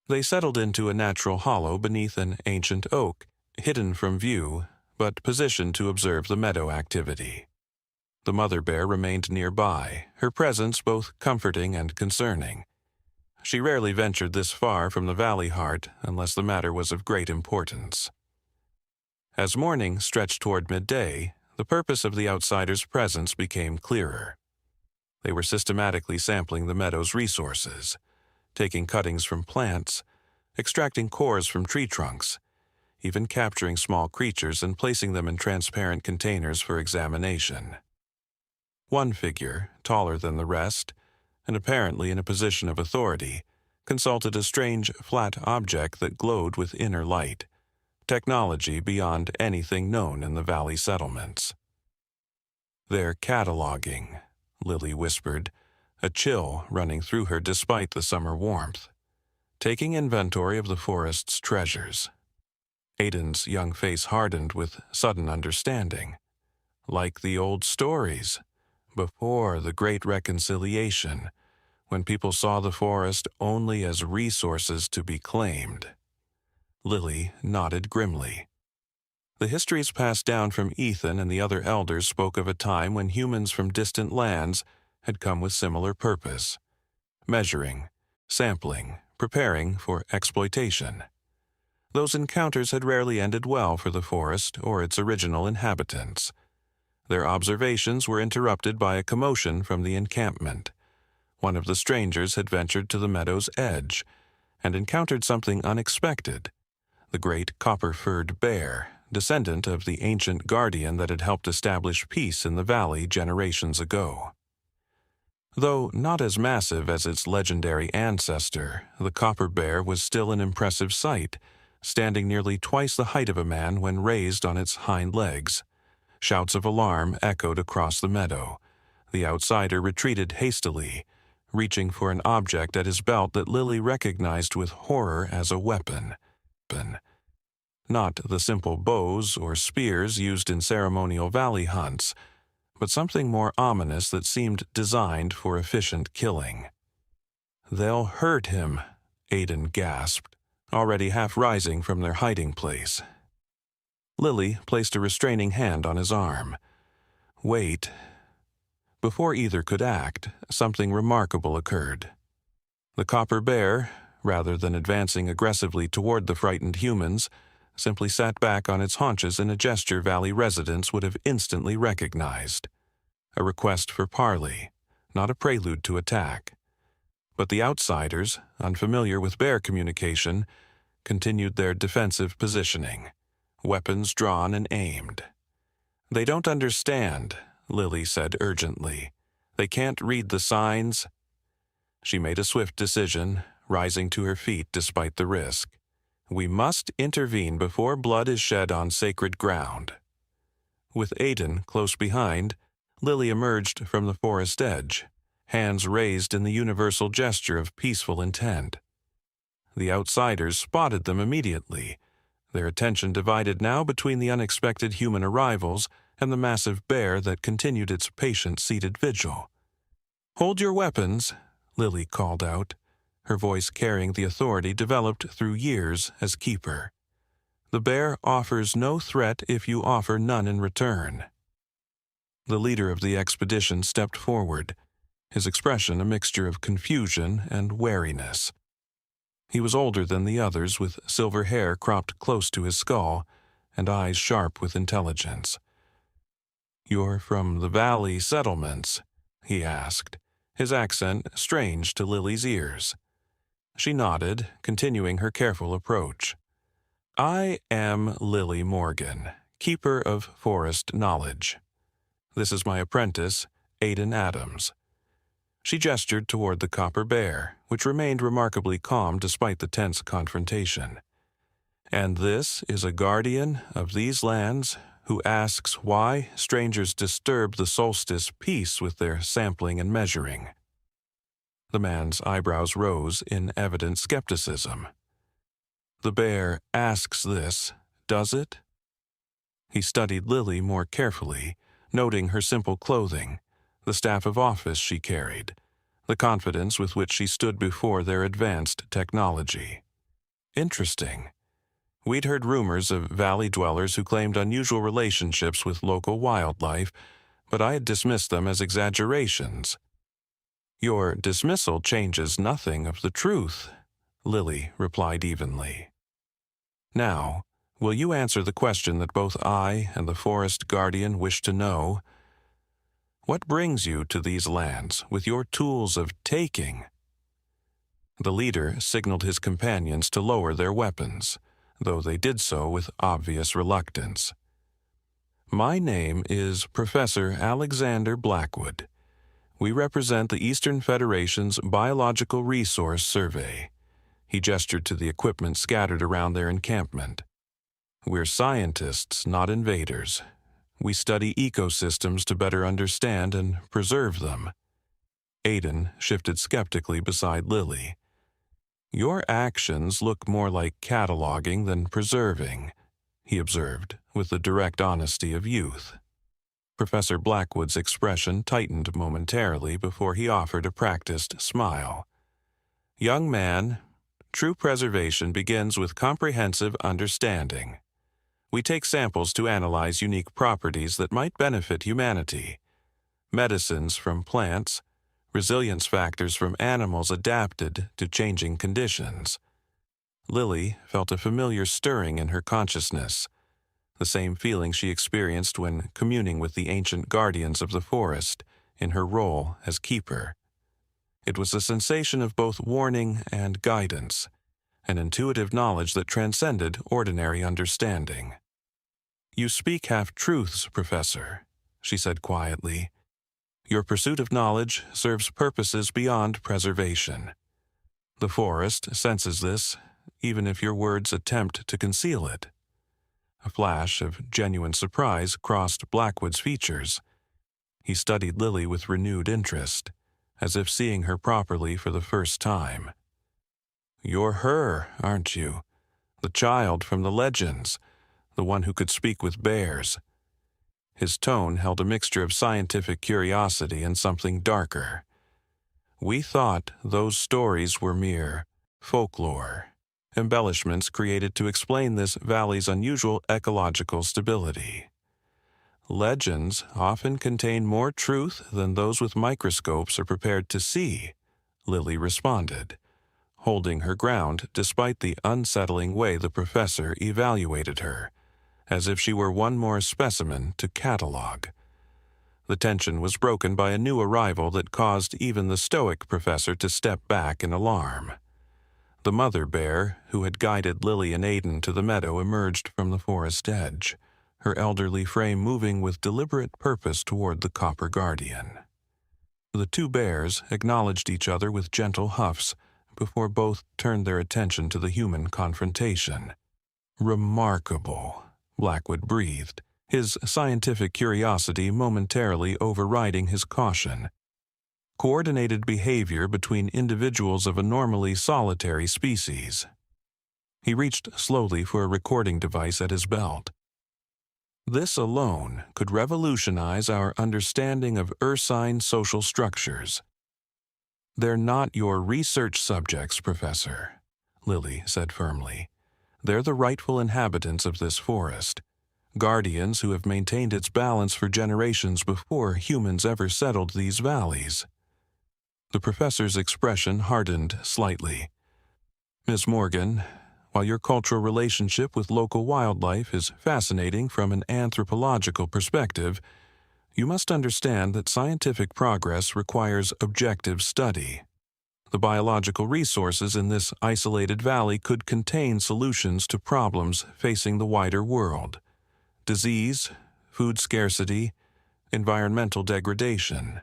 They settled into a natural hollow beneath an ancient oak, hidden from view, but positioned to observe the meadow activity. The mother bear remained nearby, her presence both comforting and concerning. She rarely ventured this far from the valley heart unless the matter was of great importance. As morning stretched toward midday, the purpose of the outsiders' presence became clearer. They were systematically sampling the meadow's resources, taking cuttings from plants, extracting cores from tree trunks, even capturing small creatures and placing them in transparent containers for examination. One figure, taller than the rest, and apparently in a position of authority, consulted a strange, flat object that glowed with inner light, technology beyond anything known in the valley settlements. "They're cataloging," Lily whispered, a chill running through her despite the summer warmth. "Taking inventory of the forest's treasures." Aiden's young face hardened with sudden understanding. Like the old stories, before the Great Reconciliation, when people saw the forest only as resources to be claimed. Lily nodded grimly. The histories passed down from Ethan and the other elders spoke of a time when humans from distant lands had come with similar purpose, measuring, sampling, preparing for exploitation. Those encounters had rarely ended well for the forest or its original inhabitants. Their observations were interrupted by a commotion from the encampment. One of the strangers had ventured to the meadow's edge and encountered something unexpected: the great copper-furred bear, descendant of the ancient guardian that had helped establish peace in the valley generations ago. Though not as massive as its legendary ancestor, the copper bear was still an impressive sight, standing nearly twice the height of a man when raised on its hind legs. Shouts of alarm echoed across the meadow. The outsider retreated hastily, reaching for an object at his belt that Lily recognized with horror as a weapon. Not the simple bows or spears used in ceremonial valley hunts, but something more ominous that seemed designed for efficient killing. "They'll hurt him," Aiden gasped, already half rising from their hiding place. Lily placed a restraining hand on his arm. "Wait." Before either could act, something remarkable occurred. The copper bear, rather than advancing aggressively toward the frightened humans, simply sat back on its haunches in a gesture Valley residents would have instantly recognized. A request for parley, not a prelude to attack. But the outsiders, unfamiliar with bear communication, continued their defensive positioning, weapons drawn and aimed. "They don't understand," Lily said urgently. "They can't read the signs." She made a swift decision, rising to her feet despite the risk. "We must intervene before blood is shed on sacred ground." With Aiden close behind, Lily emerged from the forest edge, hands raised in the universal gesture of peaceful intent. The outsiders spotted them immediately, their attention divided now between the unexpected human arrivals and the massive bear that continued its patient-seated vigil. "Hold your weapons," Lily called out, her voice carrying the authority developed through years as keeper. "The bear offers no threat if you offer none in return." The leader of the expedition stepped forward, his expression a mixture of confusion and wariness. He was older than the others, with silver hair cropped close to his skull and eyes sharp with intelligence. "You're from the Valley settlements?" he asked, his accent strange to Lily's ears. She nodded, continuing her careful approach. "I am Lily Morgan, keeper of forest knowledge. This is my apprentice, Aiden Adams." She gestured toward the copper bear, which remained remarkably calm despite the tense confrontation. "And this is a guardian of these lands who asks why strangers disturb the solstice peace with their sampling and measuring." The man's eyebrows rose in evident skepticism. "The bear asks this, does it?" He studied Lily more carefully, noting her simple clothing, the staff of office she carried, the confidence with which she stood before their advanced technology. Interesting. We'd heard rumors of valley dwellers who claimed unusual relationships with local wildlife, but I had dismissed them as exaggerations. "Your dismissal changes nothing of the truth," Lily replied evenly. "Now, will you answer the question that both I and the forest guardian wish to know? What brings you to these lands with your tools of taking?" The leader signaled his companions to lower their weapons, though they did so with obvious reluctance. "My name is Professor Alexander Blackwood. We represent the Eastern Federation's Biological Resource Survey." He gestured to the equipment scattered around their encampment. "We're scientists, not invaders. We study ecosystems to better understand and preserve them." Aiden shifted skeptically beside Lily. "Your actions look more like cataloging than preserving," he observed, with the direct honesty of youth. Professor Blackwood's expression tightened momentarily before he offered a practiced smile. "Young man, true preservation begins with comprehensive understanding. We take samples to analyze unique properties that might benefit humanity. Medicines from plants, resilience factors from animals adapted to changing conditions." Lily felt a familiar stirring in her consciousness, the same feeling she experienced when communing with the ancient guardians of the forest in her role as keeper. It was a sensation of both warning and guidance, an intuitive knowledge that transcended ordinary understanding. "You speak half-truths, Professor," she said quietly. "Your pursuit of knowledge serves purposes beyond preservation. The forest senses this, even if your words attempt to conceal it." A flash of genuine surprise crossed Blackwood's features. He studied Lily with renewed interest, as if seeing her properly for the first time. "You're her, aren't you? The child from the legends, the one who could speak with bears." His tone held a mixture of scientific curiosity and something darker. "We thought those stories were mere folklore, embellishments created to explain this valley's unusual ecological stability. Legends often contain more truth than those with microscopes are prepared to see," Lily responded, holding her ground despite the unsettling way the professor evaluated her, as if she were one more specimen to catalog. The tension was broken by a new arrival that caused even the stoic professor to step back in alarm. The mother bear, who had guided Lily and Aiden to the meadow, emerged from the forest edge, her elderly frame moving with deliberate purpose toward the copper guardian. The two bears acknowledged each other with gentle huffs before both turned their attention to the human confrontation. "Remarkable," Blackwood breathed, his scientific curiosity momentarily overriding his caution. Coordinated behavior between individuals of a normally solitary species. He reached slowly for a recording device at his belt. This alone could revolutionize our understanding of ursine social structures. "They're not your research subjects, Professor," Lily said firmly. "They're the rightful inhabitants of this forest, guardians who have maintained its balance for generations before humans ever settled these valleys." The professor's expression hardened slightly. "Miss Morgan, while your cultural relationship with local wildlife is fascinating from an anthropological perspective, you must understand that scientific progress requires objective study. The biological resources in this isolated valley could contain solutions to problems facing the wider world: disease, food scarcity, environmental degradation."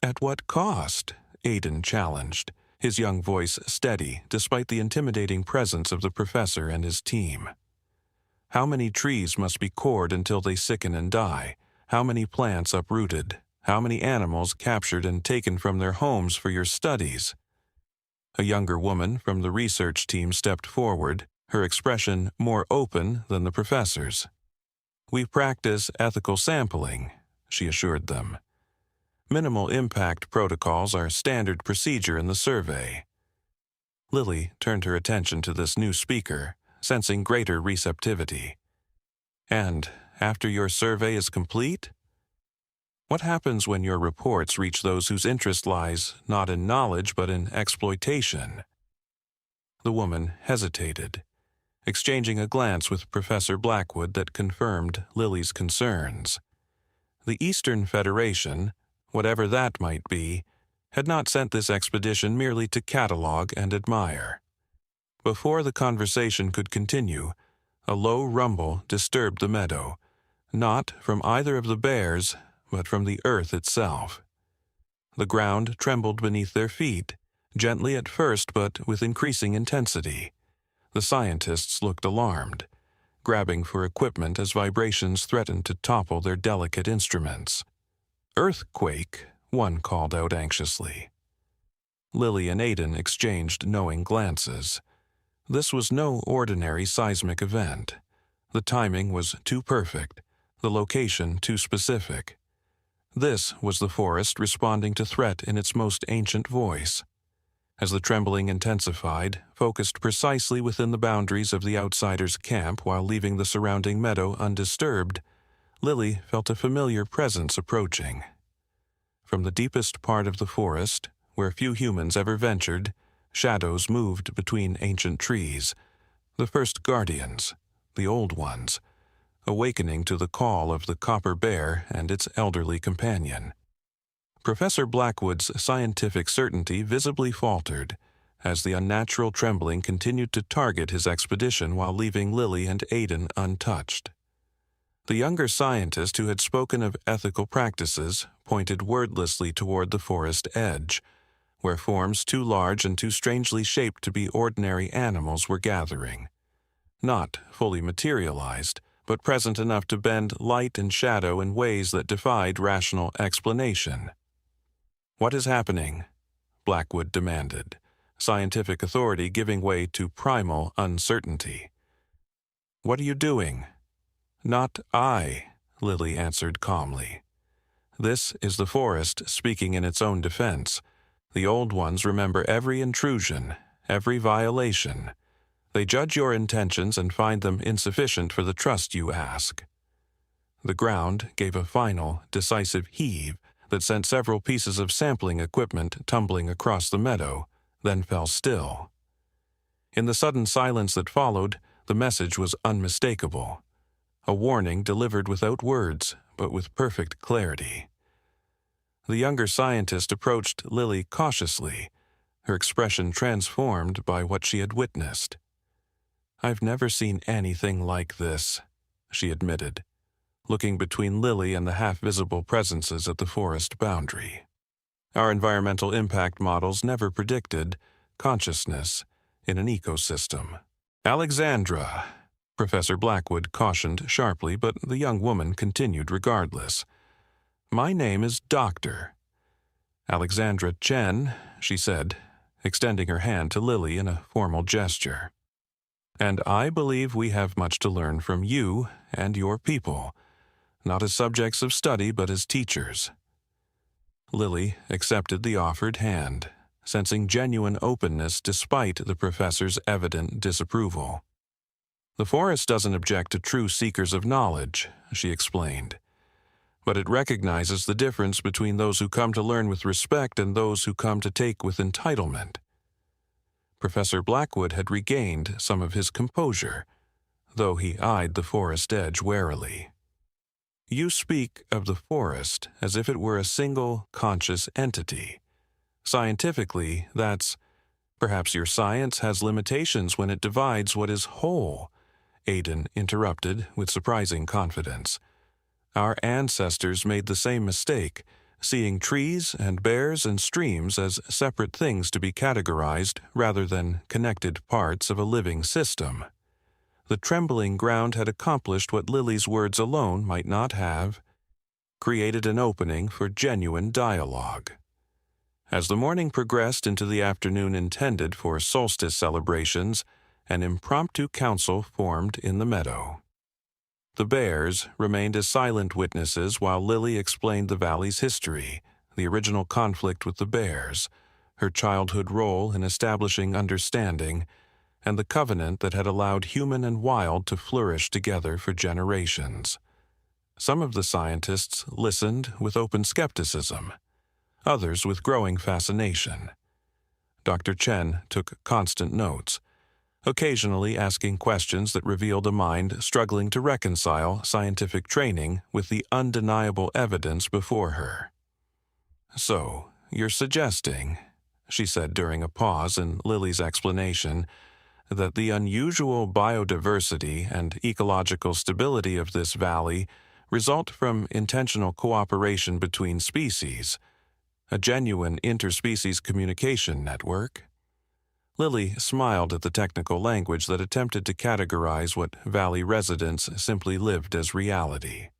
"At what cost?" Aiden challenged, his young voice steady despite the intimidating presence of the professor and his team. "How many trees must be cored until they sicken and die? How many plants uprooted? How many animals captured and taken from their homes for your studies?" A younger woman from the research team stepped forward, her expression more open than the professor's. "We practice ethical sampling," she assured them. "Minimal impact protocols are standard procedure in the survey." Lily turned her attention to this new speaker, sensing greater receptivity. "And after your survey is complete? What happens when your reports reach those whose interest lies not in knowledge but in exploitation?" The woman hesitated, exchanging a glance with Professor Blackwood that confirmed Lily's concerns. The Eastern Federation, whatever that might be, had not sent this expedition merely to catalog and admire. Before the conversation could continue, a low rumble disturbed the meadow, not from either of the bears, but from the earth itself. The ground trembled beneath their feet, gently at first but with increasing intensity. The scientists looked alarmed, grabbing for equipment as vibrations threatened to topple their delicate instruments. "Earthquake," one called out anxiously. Lily and Aiden exchanged knowing glances. This was no ordinary seismic event. The timing was too perfect, the location too specific. This was the forest responding to threat in its most ancient voice. As the trembling intensified, focused precisely within the boundaries of the outsider's camp while leaving the surrounding meadow undisturbed, Lily felt a familiar presence approaching. From the deepest part of the forest, where few humans ever ventured, shadows moved between ancient trees, the first guardians, the old ones, awakening to the call of the copper bear and its elderly companion. Professor Blackwood's scientific certainty visibly faltered as the unnatural trembling continued to target his expedition while leaving Lily and Aiden untouched. The younger scientist who had spoken of ethical practices pointed wordlessly toward the forest edge, where forms too large and too strangely shaped to be ordinary animals were gathering. Not fully materialized, but present enough to bend light and shadow in ways that defied rational explanation. "What is happening?" Blackwood demanded, scientific authority giving way to primal uncertainty. "What are you doing?" "Not I," Lily answered calmly. "This is the forest speaking in its own defense. The old ones remember every intrusion, every violation. They judge your intentions and find them insufficient for the trust you ask." The ground gave a final, decisive heave that sent several pieces of sampling equipment tumbling across the meadow, then fell still. In the sudden silence that followed, the message was unmistakable. A warning delivered without words, but with perfect clarity. The younger scientist approached Lily cautiously, her expression transformed by what she had witnessed. "I've never seen anything like this," she admitted, looking between Lily and the half-visible presences at the forest boundary. Our environmental impact models never predicted consciousness in an ecosystem. "Alexandra," Professor Blackwood cautioned sharply, but the young woman continued regardless. "My name is Doctor Alexandra Chen," she said, extending her hand to Lily in a formal gesture. "And I believe we have much to learn from you and your people, not as subjects of study but as teachers." Lily accepted the offered hand, sensing genuine openness despite the professor's evident disapproval. "The forest doesn't object to true seekers of knowledge," she explained, "but it recognizes the difference between those who come to learn with respect and those who come to take with entitlement." Professor Blackwood had regained some of his composure, though he eyed the forest edge warily. "You speak of the forest as if it were a single, conscious entity. Scientifically, that's— Perhaps your science has limitations when it divides what is whole," Aidan interrupted with surprising confidence. "Our ancestors made the same mistake, seeing trees and bears and streams as separate things to be categorized rather than connected parts of a living system. The trembling ground had accomplished what Lily's words alone might not have, created an opening for genuine dialogue." As the morning progressed into the afternoon intended for solstice celebrations, an impromptu council formed in the meadow. The bears remained as silent witnesses while Lily explained the valley's history, the original conflict with the bears, her childhood role in establishing understanding, and the covenant that had allowed human and wild to flourish together for generations. Some of the scientists listened with open skepticism, others with growing fascination. Dr. Chen took constant notes, occasionally asking questions that revealed a mind struggling to reconcile scientific training with the undeniable evidence before her. "So, you're suggesting," she said during a pause in Lily's explanation, "that the unusual biodiversity and ecological stability of this valley result from intentional cooperation between species, a genuine interspecies communication network?" Lily smiled at the technical language that attempted to categorize what valley residents simply lived as reality.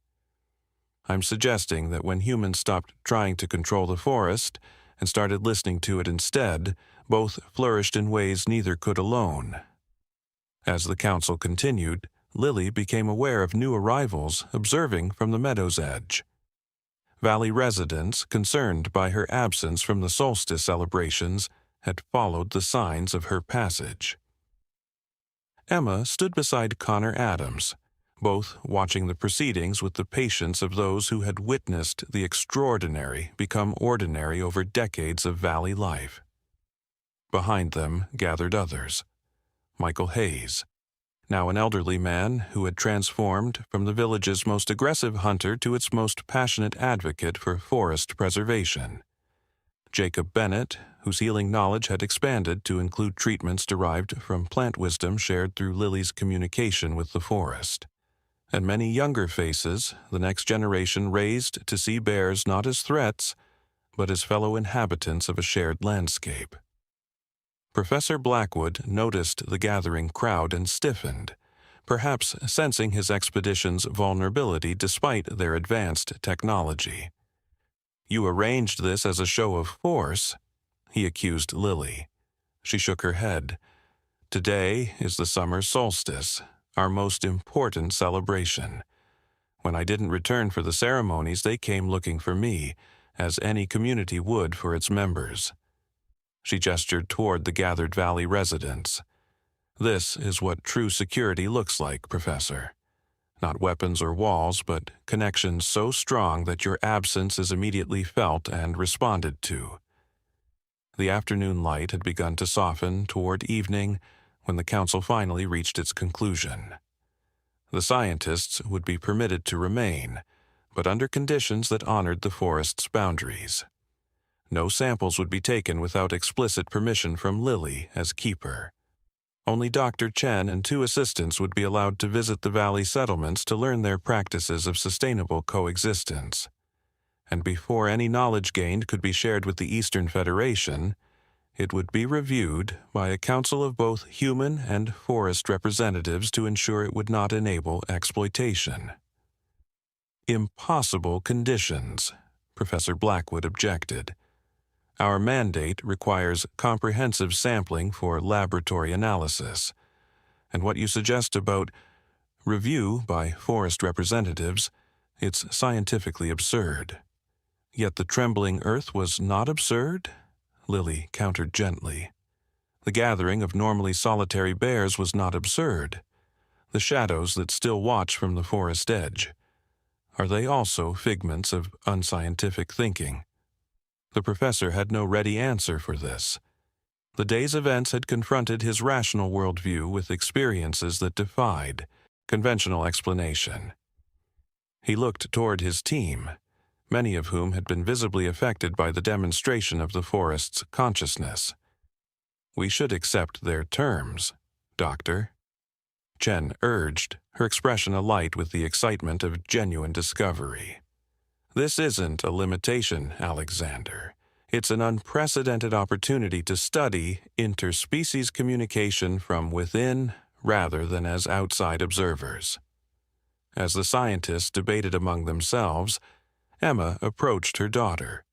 "I'm suggesting that when humans stopped trying to control the forest and started listening to it instead, both flourished in ways neither could alone." As the council continued, Lily became aware of new arrivals observing from the meadow's edge. Valley residents, concerned by her absence from the solstice celebrations, had followed the signs of her passage. Emma stood beside Connor Adams, both watching the proceedings with the patience of those who had witnessed the extraordinary become ordinary over decades of valley life. Behind them gathered others. Michael Hayes, now an elderly man who had transformed from the village's most aggressive hunter to its most passionate advocate for forest preservation. Jacob Bennett, whose healing knowledge had expanded to include treatments derived from plant wisdom shared through Lily's communication with the forest. And many younger faces, the next generation raised to see bears not as threats, but as fellow inhabitants of a shared landscape. Professor Blackwood noticed the gathering crowd and stiffened, perhaps sensing his expedition's vulnerability despite their advanced technology. "You arranged this as a show of force," he accused Lily. She shook her head. "Today is the summer solstice, our most important celebration. When I didn't return for the ceremonies, they came looking for me, as any community would for its members." She gestured toward the gathered valley residents. "This is what true security looks like, Professor. Not weapons or walls, but connections so strong that your absence is immediately felt and responded to." The afternoon light had begun to soften toward evening when the council finally reached its conclusion. The scientists would be permitted to remain, but under conditions that honored the forest's boundaries. No samples would be taken without explicit permission from Lily as keeper. Only Dr. Chen and 2 assistants would be allowed to visit the valley settlements to learn their practices of sustainable coexistence. And before any knowledge gained could be shared with the Eastern Federation, it would be reviewed by a council of both human and forest representatives to ensure it would not enable exploitation. Impossible conditions, Professor Blackwood objected. Our mandate requires comprehensive sampling for laboratory analysis, and what you suggest about review by forest representatives, it's scientifically absurd. Yet the trembling earth was not absurd? Lily countered gently. The gathering of normally solitary bears was not absurd. The shadows that still watch from the forest edge, are they also figments of unscientific thinking? The professor had no ready answer for this. The day's events had confronted his rational worldview with experiences that defied conventional explanation. He looked toward his team, many of whom had been visibly affected by the demonstration of the forest's consciousness. We should accept their terms, Doctor, Chen urged, her expression alight with the excitement of genuine discovery. This isn't a limitation, Alexander. It's an unprecedented opportunity to study interspecies communication from within rather than as outside observers. As the scientists debated among themselves, Emma approached her daughter,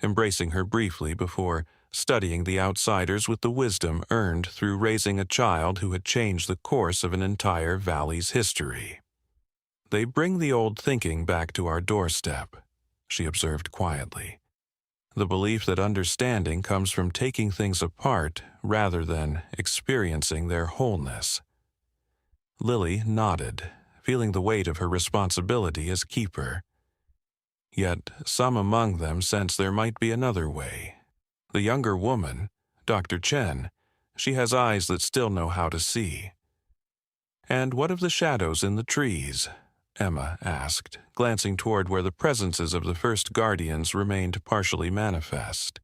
embracing her briefly before studying the outsiders with the wisdom earned through raising a child who had changed the course of an entire valley's history. They bring the old thinking back to our doorstep, she observed quietly. The belief that understanding comes from taking things apart rather than experiencing their wholeness. Lily nodded, feeling the weight of her responsibility as keeper. Yet some among them sensed there might be another way. The younger woman, Dr. Chen, she has eyes that still know how to see. And what of the shadows in the trees? Emma asked, glancing toward where the presences of the first guardians remained partially manifest.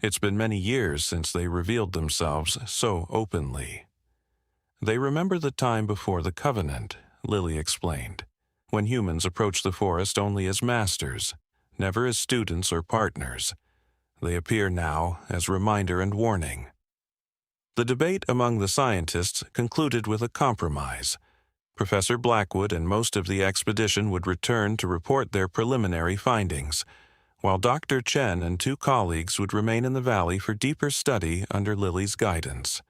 It's been many years since they revealed themselves so openly. They remember the time before the Covenant, Lily explained, when humans approached the forest only as masters, never as students or partners. They appear now as reminder and warning. The debate among the scientists concluded with a compromise. Professor Blackwood and most of the expedition would return to report their preliminary findings, while Dr. Chen and 2 colleagues would remain in the valley for deeper study under Lily's guidance.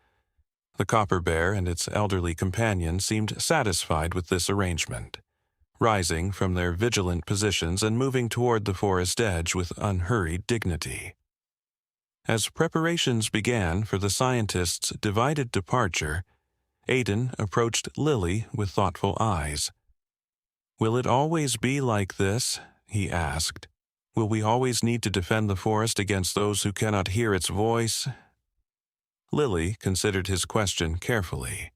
The copper bear and its elderly companion seemed satisfied with this arrangement, rising from their vigilant positions and moving toward the forest edge with unhurried dignity. As preparations began for the scientists' divided departure, Aiden approached Lily with thoughtful eyes. "Will it always be like this?" he asked. "Will we always need to defend the forest against those who cannot hear its voice?" Lily considered his question carefully,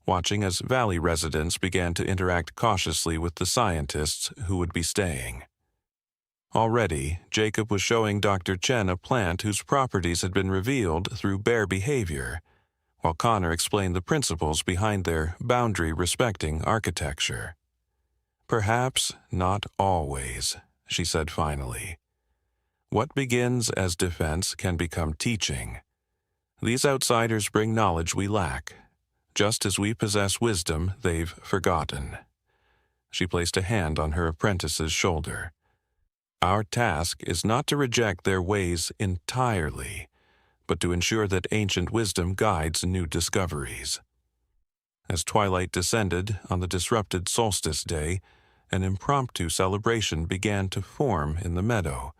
watching as valley residents began to interact cautiously with the scientists who would be staying. Already, Jacob was showing Dr. Chen a plant whose properties had been revealed through bear behavior, while Connor explained the principles behind their boundary-respecting architecture. "Perhaps not always," she said finally. "What begins as defense can become teaching. These outsiders bring knowledge we lack. Just as we possess wisdom they've forgotten." She placed a hand on her apprentice's shoulder. "Our task is not to reject their ways entirely, but to ensure that ancient wisdom guides new discoveries." As twilight descended on the disrupted solstice day, an impromptu celebration began to form in the meadow,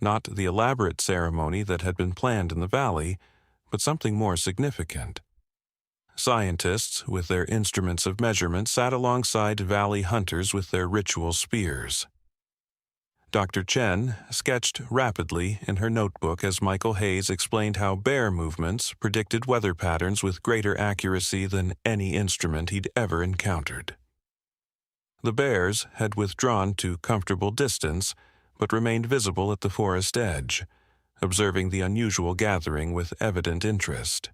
not the elaborate ceremony that had been planned in the valley, but something more significant. Scientists, with their instruments of measurement, sat alongside valley hunters with their ritual spears. Dr. Chen sketched rapidly in her notebook as Michael Hayes explained how bear movements predicted weather patterns with greater accuracy than any instrument he'd ever encountered. The bears had withdrawn to comfortable distance, but remained visible at the forest edge, observing the unusual gathering with evident interest.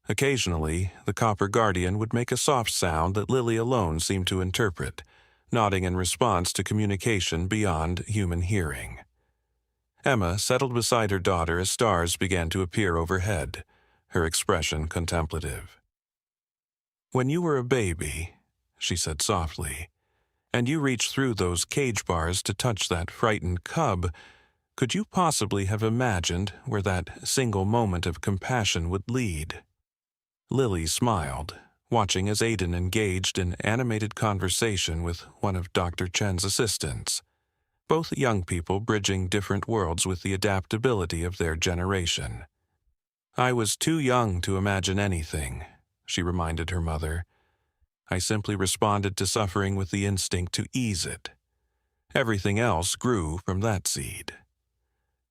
Occasionally, the copper guardian would make a soft sound that Lily alone seemed to interpret, nodding in response to communication beyond human hearing. Emma settled beside her daughter as stars began to appear overhead, her expression contemplative. "When you were a baby," she said softly, "and you reached through those cage bars to touch that frightened cub, could you possibly have imagined where that single moment of compassion would lead?" Lily smiled, watching as Aidan engaged in animated conversation with one of Dr. Chen's assistants, both young people bridging different worlds with the adaptability of their generation. "I was too young to imagine anything," she reminded her mother. "I simply responded to suffering with the instinct to ease it. Everything else grew from that seed."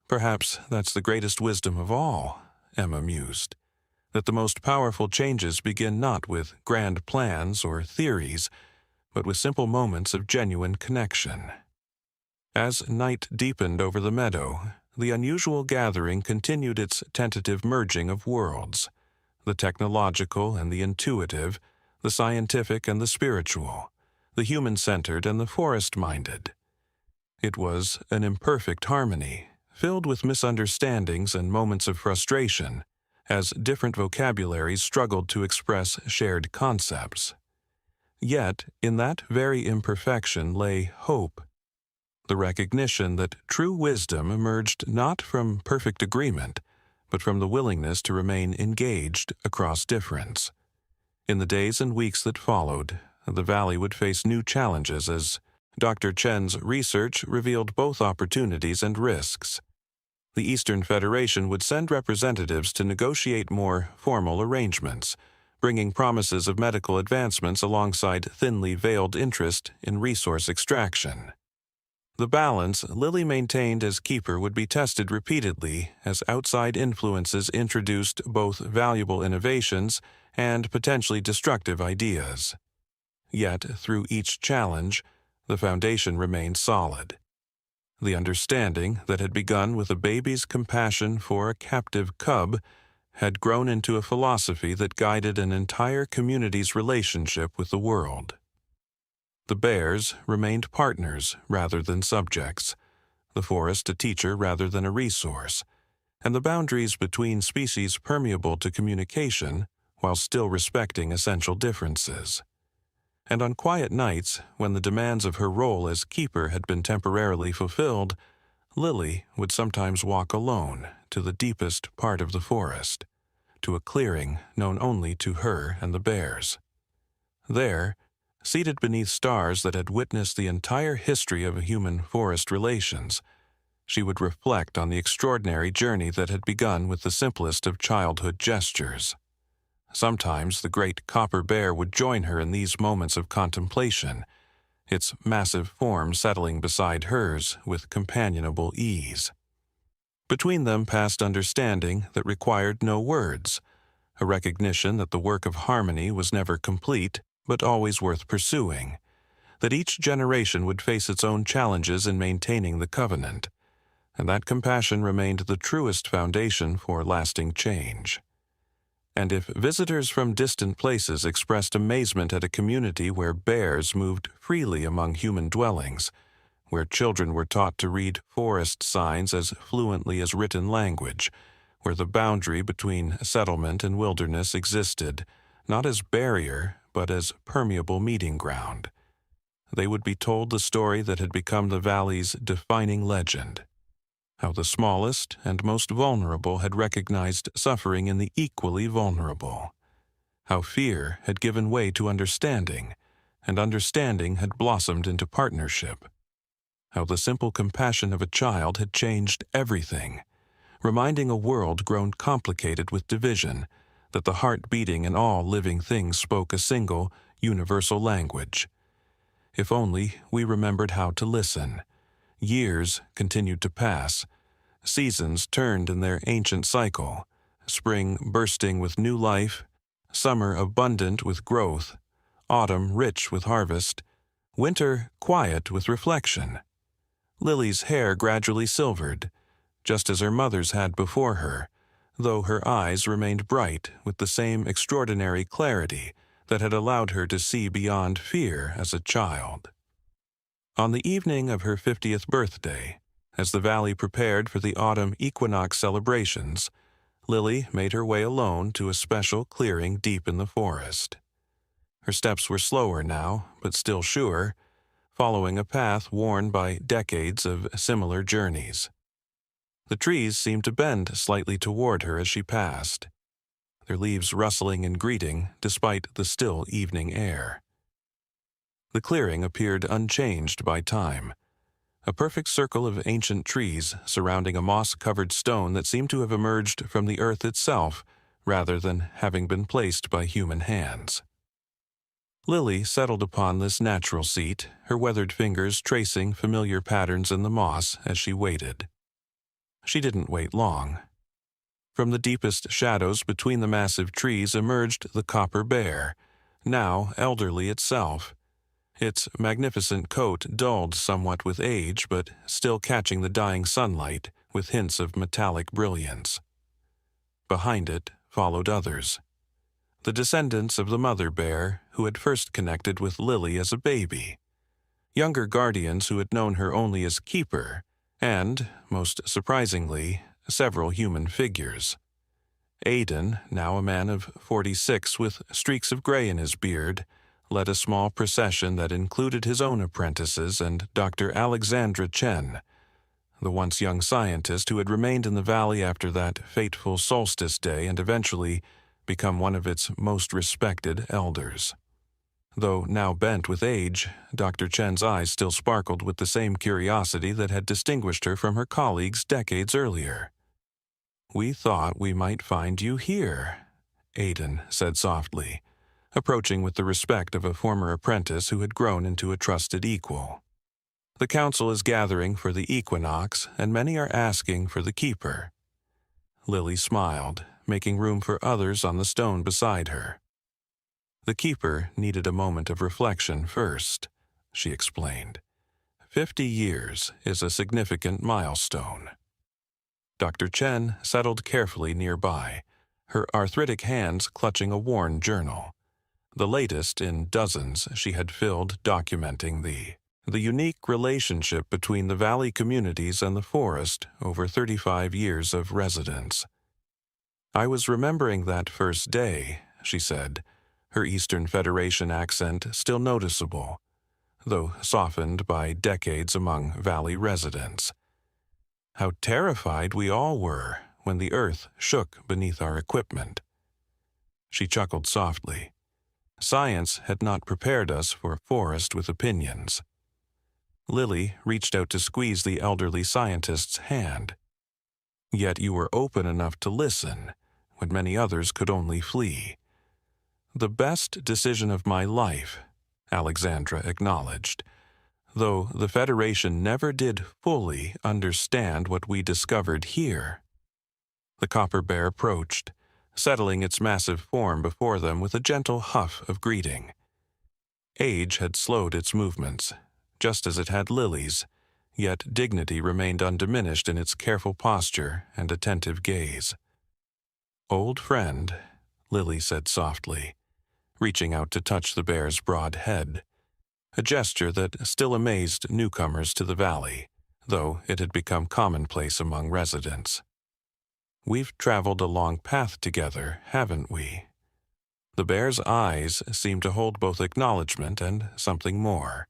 "Perhaps that's the greatest wisdom of all," Emma mused, "that the most powerful changes begin not with grand plans or theories, but with simple moments of genuine connection." As night deepened over the meadow, the unusual gathering continued its tentative merging of worlds, the technological and the intuitive, the scientific and the spiritual, the human-centered and the forest-minded. It was an imperfect harmony, filled with misunderstandings and moments of frustration, as different vocabularies struggled to express shared concepts. Yet, in that very imperfection lay hope, the recognition that true wisdom emerged not from perfect agreement, but from the willingness to remain engaged across difference. In the days and weeks that followed, the valley would face new challenges as Dr. Chen's research revealed both opportunities and risks. The Eastern Federation would send representatives to negotiate more formal arrangements, bringing promises of medical advancements alongside thinly veiled interest in resource extraction. The balance Lily maintained as keeper would be tested repeatedly as outside influences introduced both valuable innovations and potentially destructive ideas. Yet, through each challenge, the foundation remained solid. The understanding that had begun with a baby's compassion for a captive cub had grown into a philosophy that guided an entire community's relationship with the world. The bears remained partners rather than subjects, the forest a teacher rather than a resource, and the boundaries between species permeable to communication while still respecting essential differences. And on quiet nights, when the demands of her role as keeper had been temporarily fulfilled, Lily would sometimes walk alone to the deepest part of the forest, to a clearing known only to her and the bears. There, seated beneath stars that had witnessed the entire history of human-forest relations, she would reflect on the extraordinary journey that had begun with the simplest of childhood gestures. Sometimes the great copper bear would join her in these moments of contemplation, its massive form settling beside hers with companionable ease. Between them passed understanding that required no words, a recognition that the work of harmony was never complete, but always worth pursuing, that each generation would face its own challenges in maintaining the covenant, and that compassion remained the truest foundation for lasting change. And if visitors from distant places expressed amazement at a community where bears moved freely among human dwellings, where children were taught to read forest signs as fluently as written language, where the boundary between settlement and wilderness existed, not as barrier, but as permeable meeting ground, they would be told the story that had become the valley's defining legend. How the smallest and most vulnerable had recognized suffering in the equally vulnerable. How fear had given way to understanding, and understanding had blossomed into partnership. How the simple compassion of a child had changed everything, reminding a world grown complicated with division that the heart beating in all living things spoke a single, universal language. If only we remembered how to listen, Years continued to pass. Seasons turned in their ancient cycle, spring bursting with new life, summer abundant with growth, autumn rich with harvest, winter quiet with reflection. Lily's hair gradually silvered, just as her mother's had before her, though her eyes remained bright with the same extraordinary clarity that had allowed her to see beyond fear as a child. On the evening of her 50th birthday, as the valley prepared for the autumn equinox celebrations, Lily made her way alone to a special clearing deep in the forest. Her steps were slower now, but still sure, following a path worn by decades of similar journeys. The trees seemed to bend slightly toward her as she passed, their leaves rustling in greeting despite the still evening air. The clearing appeared unchanged by time, a perfect circle of ancient trees surrounding a moss-covered stone that seemed to have emerged from the earth itself rather than having been placed by human hands. Lily settled upon this natural seat, her weathered fingers tracing familiar patterns in the moss as she waited. She didn't wait long. From the deepest shadows between the massive trees emerged the copper bear, now elderly itself, its magnificent coat dulled somewhat with age but still catching the dying sunlight with hints of metallic brilliance. Behind it followed others, the descendants of the mother bear who had first connected with Lily as a baby, younger guardians who had known her only as keeper, and, most surprisingly, several human figures. Aidan, now a man of 46 with streaks of gray in his beard, led a small procession that included his own apprentices and Dr. Alexandra Chen, the once young scientist who had remained in the valley after that fateful solstice day and eventually become one of its most respected elders. Though now bent with age, Dr. Chen's eyes still sparkled with the same curiosity that had distinguished her from her colleagues decades earlier. "We thought we might find you here," Aidan said softly, approaching with the respect of a former apprentice who had grown into a trusted equal. "The council is gathering for the equinox, and many are asking for the keeper." Lily smiled, making room for others on the stone beside her. "The keeper needed a moment of reflection first," she explained. 50 years is a significant milestone." Dr. Chen settled carefully nearby, her arthritic hands clutching a worn journal, the latest in dozens she had filled documenting the unique relationship between the valley communities and the forest over 35 years of residence. "I was remembering that first day," she said, her Eastern Federation accent still noticeable, though softened by decades among valley residents. "How terrified we all were when the earth shook beneath our equipment." She chuckled softly. Science had not prepared us for a forest with opinions. Lily reached out to squeeze the elderly scientist's hand. "Yet you were open enough to listen, when many others could only flee." "The best decision of my life," Alexandra acknowledged, "though the Federation never did fully understand what we discovered here." The copper bear approached, settling its massive form before them with a gentle huff of greeting. Age had slowed its movements, just as it had Lily's, yet dignity remained undiminished in its careful posture and attentive gaze. "Old friend," Lily said softly, reaching out to touch the bear's broad head, a gesture that still amazed newcomers to the valley, though it had become commonplace among residents. "We've traveled a long path together, haven't we?" The bear's eyes seemed to hold both acknowledgement and something more,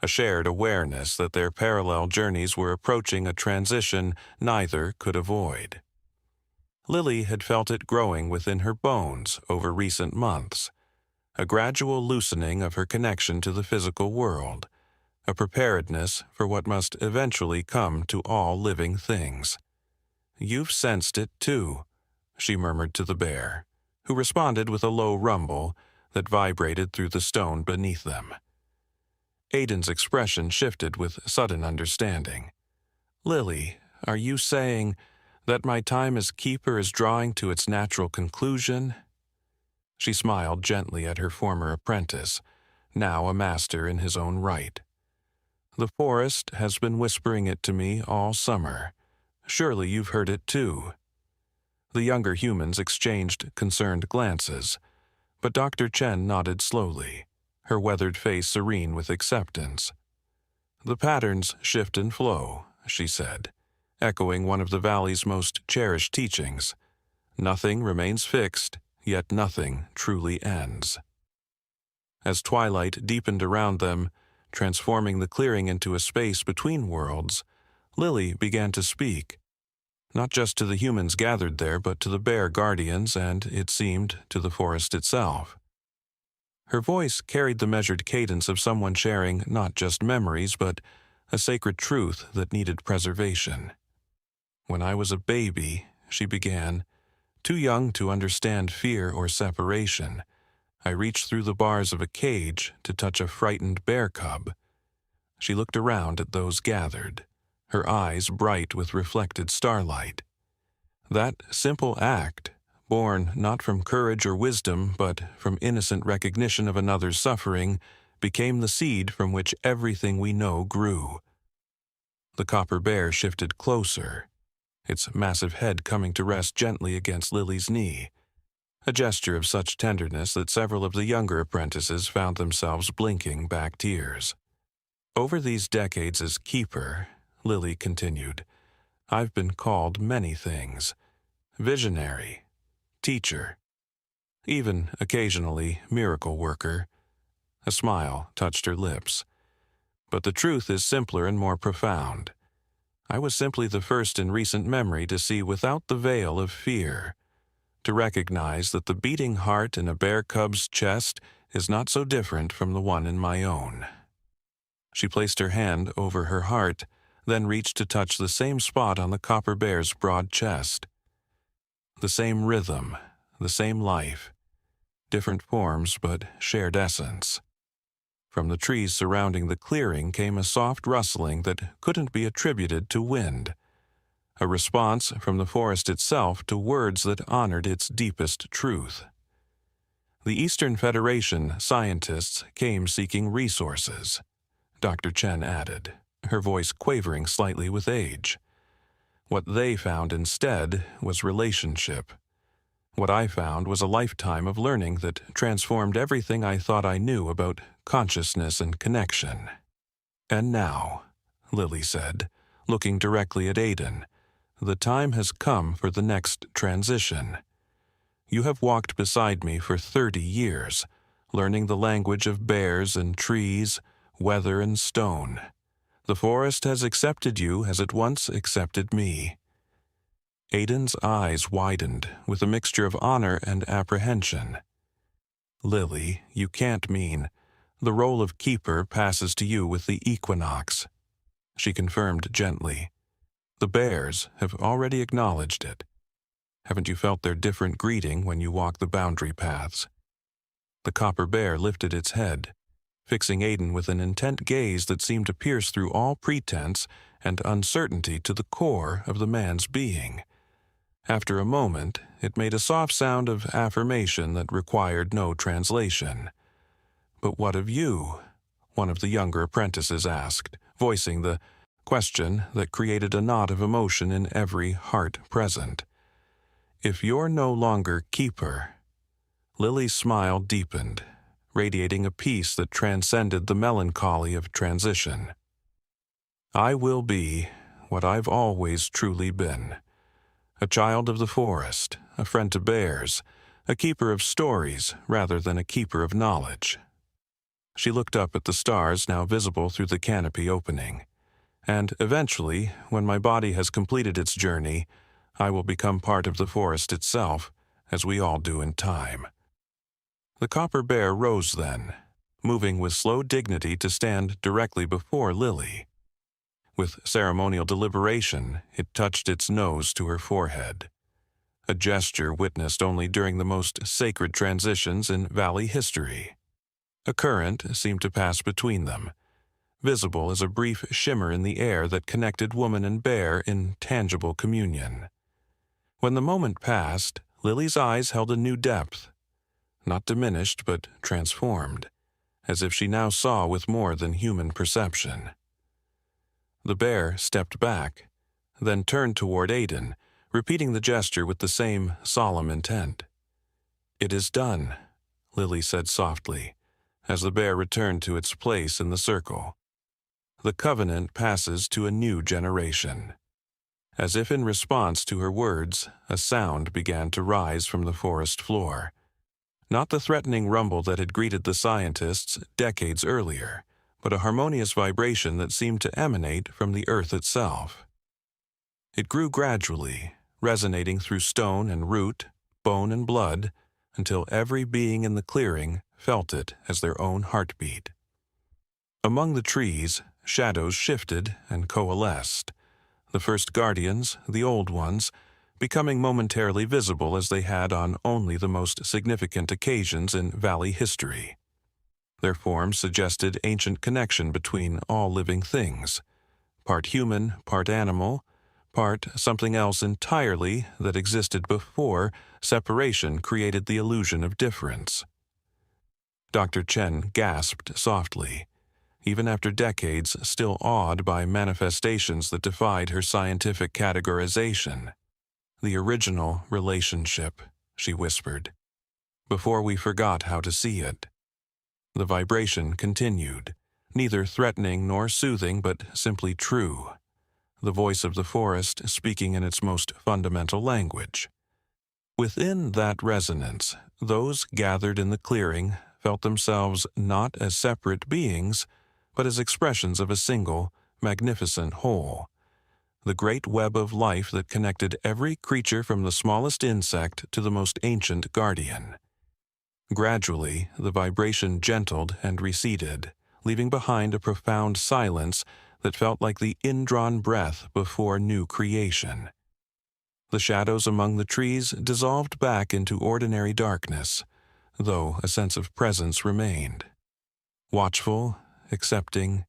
a shared awareness that their parallel journeys were approaching a transition neither could avoid. Lily had felt it growing within her bones over recent months, a gradual loosening of her connection to the physical world, a preparedness for what must eventually come to all living things. "You've sensed it, too," she murmured to the bear, who responded with a low rumble that vibrated through the stone beneath them. Aiden's expression shifted with sudden understanding. "Lily, are you saying that my time as keeper is drawing to its natural conclusion?" She smiled gently at her former apprentice, now a master in his own right. "The forest has been whispering it to me all summer. Surely you've heard it too." The younger humans exchanged concerned glances, but Dr. Chen nodded slowly, her weathered face serene with acceptance. "The patterns shift and flow," she said, echoing one of the valley's most cherished teachings. "Nothing remains fixed, yet nothing truly ends." As twilight deepened around them, transforming the clearing into a space between worlds, Lily began to speak, not just to the humans gathered there, but to the bear guardians and, it seemed, to the forest itself. Her voice carried the measured cadence of someone sharing not just memories, but a sacred truth that needed preservation. "When I was a baby," she began, "too young to understand fear or separation, I reached through the bars of a cage to touch a frightened bear cub." She looked around at those gathered, her eyes bright with reflected starlight. That simple act, born not from courage or wisdom, but from innocent recognition of another's suffering, became the seed from which everything we know grew. The copper bear shifted closer, its massive head coming to rest gently against Lily's knee, a gesture of such tenderness that several of the younger apprentices found themselves blinking back tears. "Over these decades as keeper," Lily continued, "I've been called many things. Visionary, teacher, even occasionally miracle worker." A smile touched her lips. "But the truth is simpler and more profound. I was simply the first in recent memory to see without the veil of fear, to recognize that the beating heart in a bear cub's chest is not so different from the one in my own." She placed her hand over her heart, then reached to touch the same spot on the copper bear's broad chest. The same rhythm, the same life, different forms but shared essence. From the trees surrounding the clearing came a soft rustling that couldn't be attributed to wind, a response from the forest itself to words that honored its deepest truth. "The Eastern Federation scientists came seeking resources," Dr. Chen added, her voice quavering slightly with age. "What they found instead was relationship. What I found was a lifetime of learning that transformed everything I thought I knew about consciousness and connection." "And now," Lily said, looking directly at Aiden, "the time has come for the next transition. You have walked beside me for 30 years, learning the language of bears and trees, weather and stone. The forest has accepted you as it once accepted me." Aiden's eyes widened with a mixture of honor and apprehension. "Lily, you can't mean the role of keeper passes to you with the equinox," she confirmed gently. "The bears have already acknowledged it. Haven't you felt their different greeting when you walk the boundary paths?" The copper bear lifted its head, fixing Aiden with an intent gaze that seemed to pierce through all pretense and uncertainty to the core of the man's being. After a moment, it made a soft sound of affirmation that required no translation. "But what of you?" one of the younger apprentices asked, voicing the question that created a knot of emotion in every heart present. "If you're no longer keeper." Lily's smile deepened, radiating a peace that transcended the melancholy of transition. "I will be what I've always truly been. A child of the forest, a friend to bears, a keeper of stories rather than a keeper of knowledge." She looked up at the stars now visible through the canopy opening. "And eventually, when my body has completed its journey, I will become part of the forest itself, as we all do in time." The copper bear rose then, moving with slow dignity to stand directly before Lily. With ceremonial deliberation, it touched its nose to her forehead, a gesture witnessed only during the most sacred transitions in valley history. A current seemed to pass between them, visible as a brief shimmer in the air that connected woman and bear in tangible communion. When the moment passed, Lily's eyes held a new depth, not diminished but transformed, as if she now saw with more than human perception. The bear stepped back, then turned toward Aiden, repeating the gesture with the same solemn intent. "It is done," Lily said softly, as the bear returned to its place in the circle. "The covenant passes to a new generation." As if in response to her words, a sound began to rise from the forest floor. Not the threatening rumble that had greeted the scientists decades earlier, but a harmonious vibration that seemed to emanate from the earth itself. It grew gradually, resonating through stone and root, bone and blood, until every being in the clearing felt it as their own heartbeat. Among the trees, shadows shifted and coalesced, the first guardians, the old ones, becoming momentarily visible as they had on only the most significant occasions in valley history. Their forms suggested ancient connection between all living things, part human, part animal, part something else entirely that existed before separation created the illusion of difference. Dr. Chen gasped softly, even after decades still awed by manifestations that defied her scientific categorization. "The original relationship," she whispered, "before we forgot how to see it." The vibration continued, neither threatening nor soothing but simply true, the voice of the forest speaking in its most fundamental language. Within that resonance, those gathered in the clearing felt themselves not as separate beings, but as expressions of a single, magnificent whole, the great web of life that connected every creature from the smallest insect to the most ancient guardian. Gradually, the vibration gentled and receded, leaving behind a profound silence that felt like the indrawn breath before new creation. The shadows among the trees dissolved back into ordinary darkness, though a sense of presence remained. Watchful, accepting,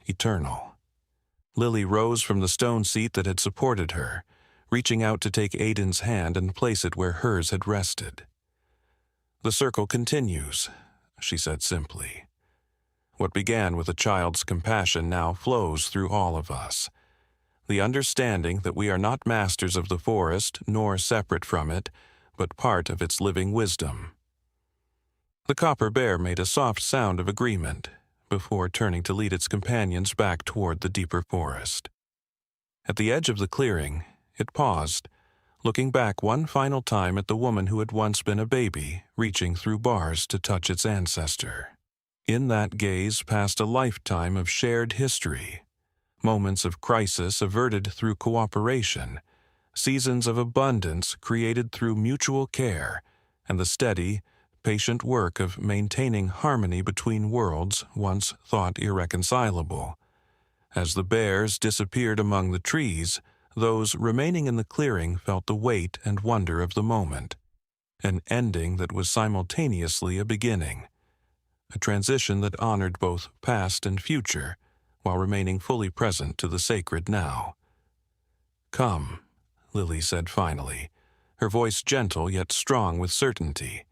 eternal. Lily rose from the stone seat that had supported her, reaching out to take Aiden's hand and place it where hers had rested. "The circle continues," she said simply. "What began with a child's compassion now flows through all of us. The understanding that we are not masters of the forest nor separate from it, but part of its living wisdom." The copper bear made a soft sound of agreement before turning to lead its companions back toward the deeper forest. At the edge of the clearing, it paused, looking back one final time at the woman who had once been a baby, reaching through bars to touch its ancestor. In that gaze passed a lifetime of shared history, moments of crisis averted through cooperation, seasons of abundance created through mutual care, and the steady, patient work of maintaining harmony between worlds once thought irreconcilable. As the bears disappeared among the trees, those remaining in the clearing felt the weight and wonder of the moment, an ending that was simultaneously a beginning, a transition that honored both past and future, while remaining fully present to the sacred now. "Come," Lily said finally, her voice gentle yet strong with certainty.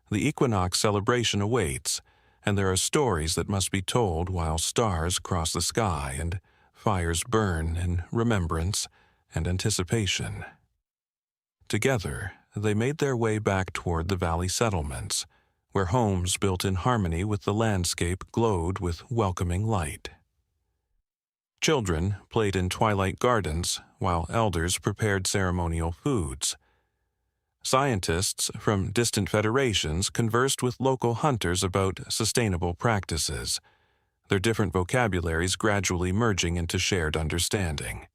"The equinox celebration awaits, and there are stories that must be told while stars cross the sky and fires burn in remembrance and anticipation." Together, they made their way back toward the valley settlements, where homes built in harmony with the landscape glowed with welcoming light. Children played in twilight gardens, while elders prepared ceremonial foods. Scientists from distant federations conversed with local hunters about sustainable practices, their different vocabularies gradually merging into shared understanding.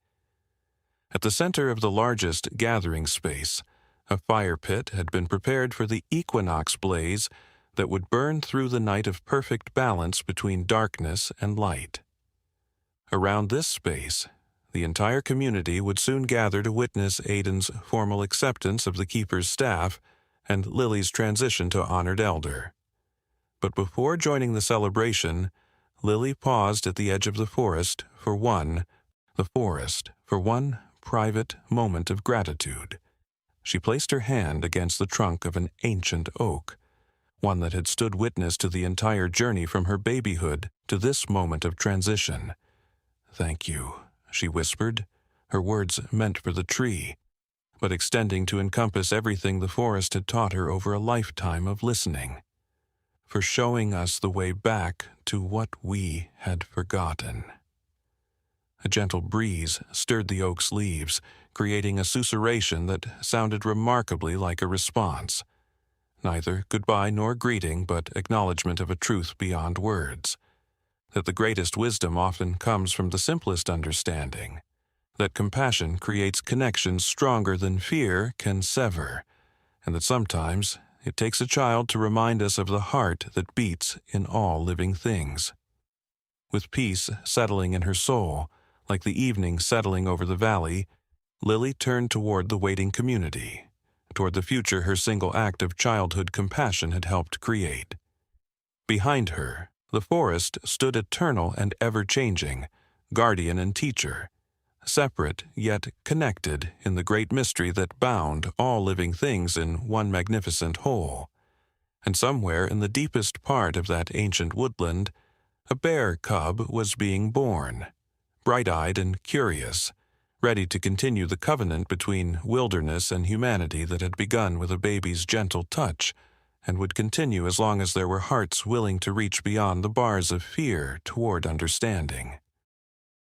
At the center of the largest gathering space, a fire pit had been prepared for the equinox blaze that would burn through the night of perfect balance between darkness and light. Around this space, the entire community would soon gather to witness Aiden's formal acceptance of the keeper's staff and Lily's transition to honored elder. But before joining the celebration, Lily paused at the edge of the forest for one private moment of gratitude. She placed her hand against the trunk of an ancient oak, one that had stood witness to the entire journey from her babyhood to this moment of transition. "Thank you," she whispered, her words meant for the tree, but extending to encompass everything the forest had taught her over a lifetime of listening, "for showing us the way back to what we had forgotten." A gentle breeze stirred the oak's leaves, creating a susurration that sounded remarkably like a response. Neither goodbye nor greeting, but acknowledgement of a truth beyond words. That the greatest wisdom often comes from the simplest understanding. That compassion creates connections stronger than fear can sever. And that sometimes it takes a child to remind us of the heart that beats in all living things. With peace settling in her soul, like the evening settling over the valley, Lily turned toward the waiting community, toward the future her single act of childhood compassion had helped create. Behind her, the forest stood eternal and ever-changing, guardian and teacher, separate yet connected in the great mystery that bound all living things in one magnificent whole. And somewhere in the deepest part of that ancient woodland, a bear cub was being born, bright-eyed and curious, ready to continue the covenant between wilderness and humanity that had begun with a baby's gentle touch and would continue as long as there were hearts willing to reach beyond the bars of fear toward understanding.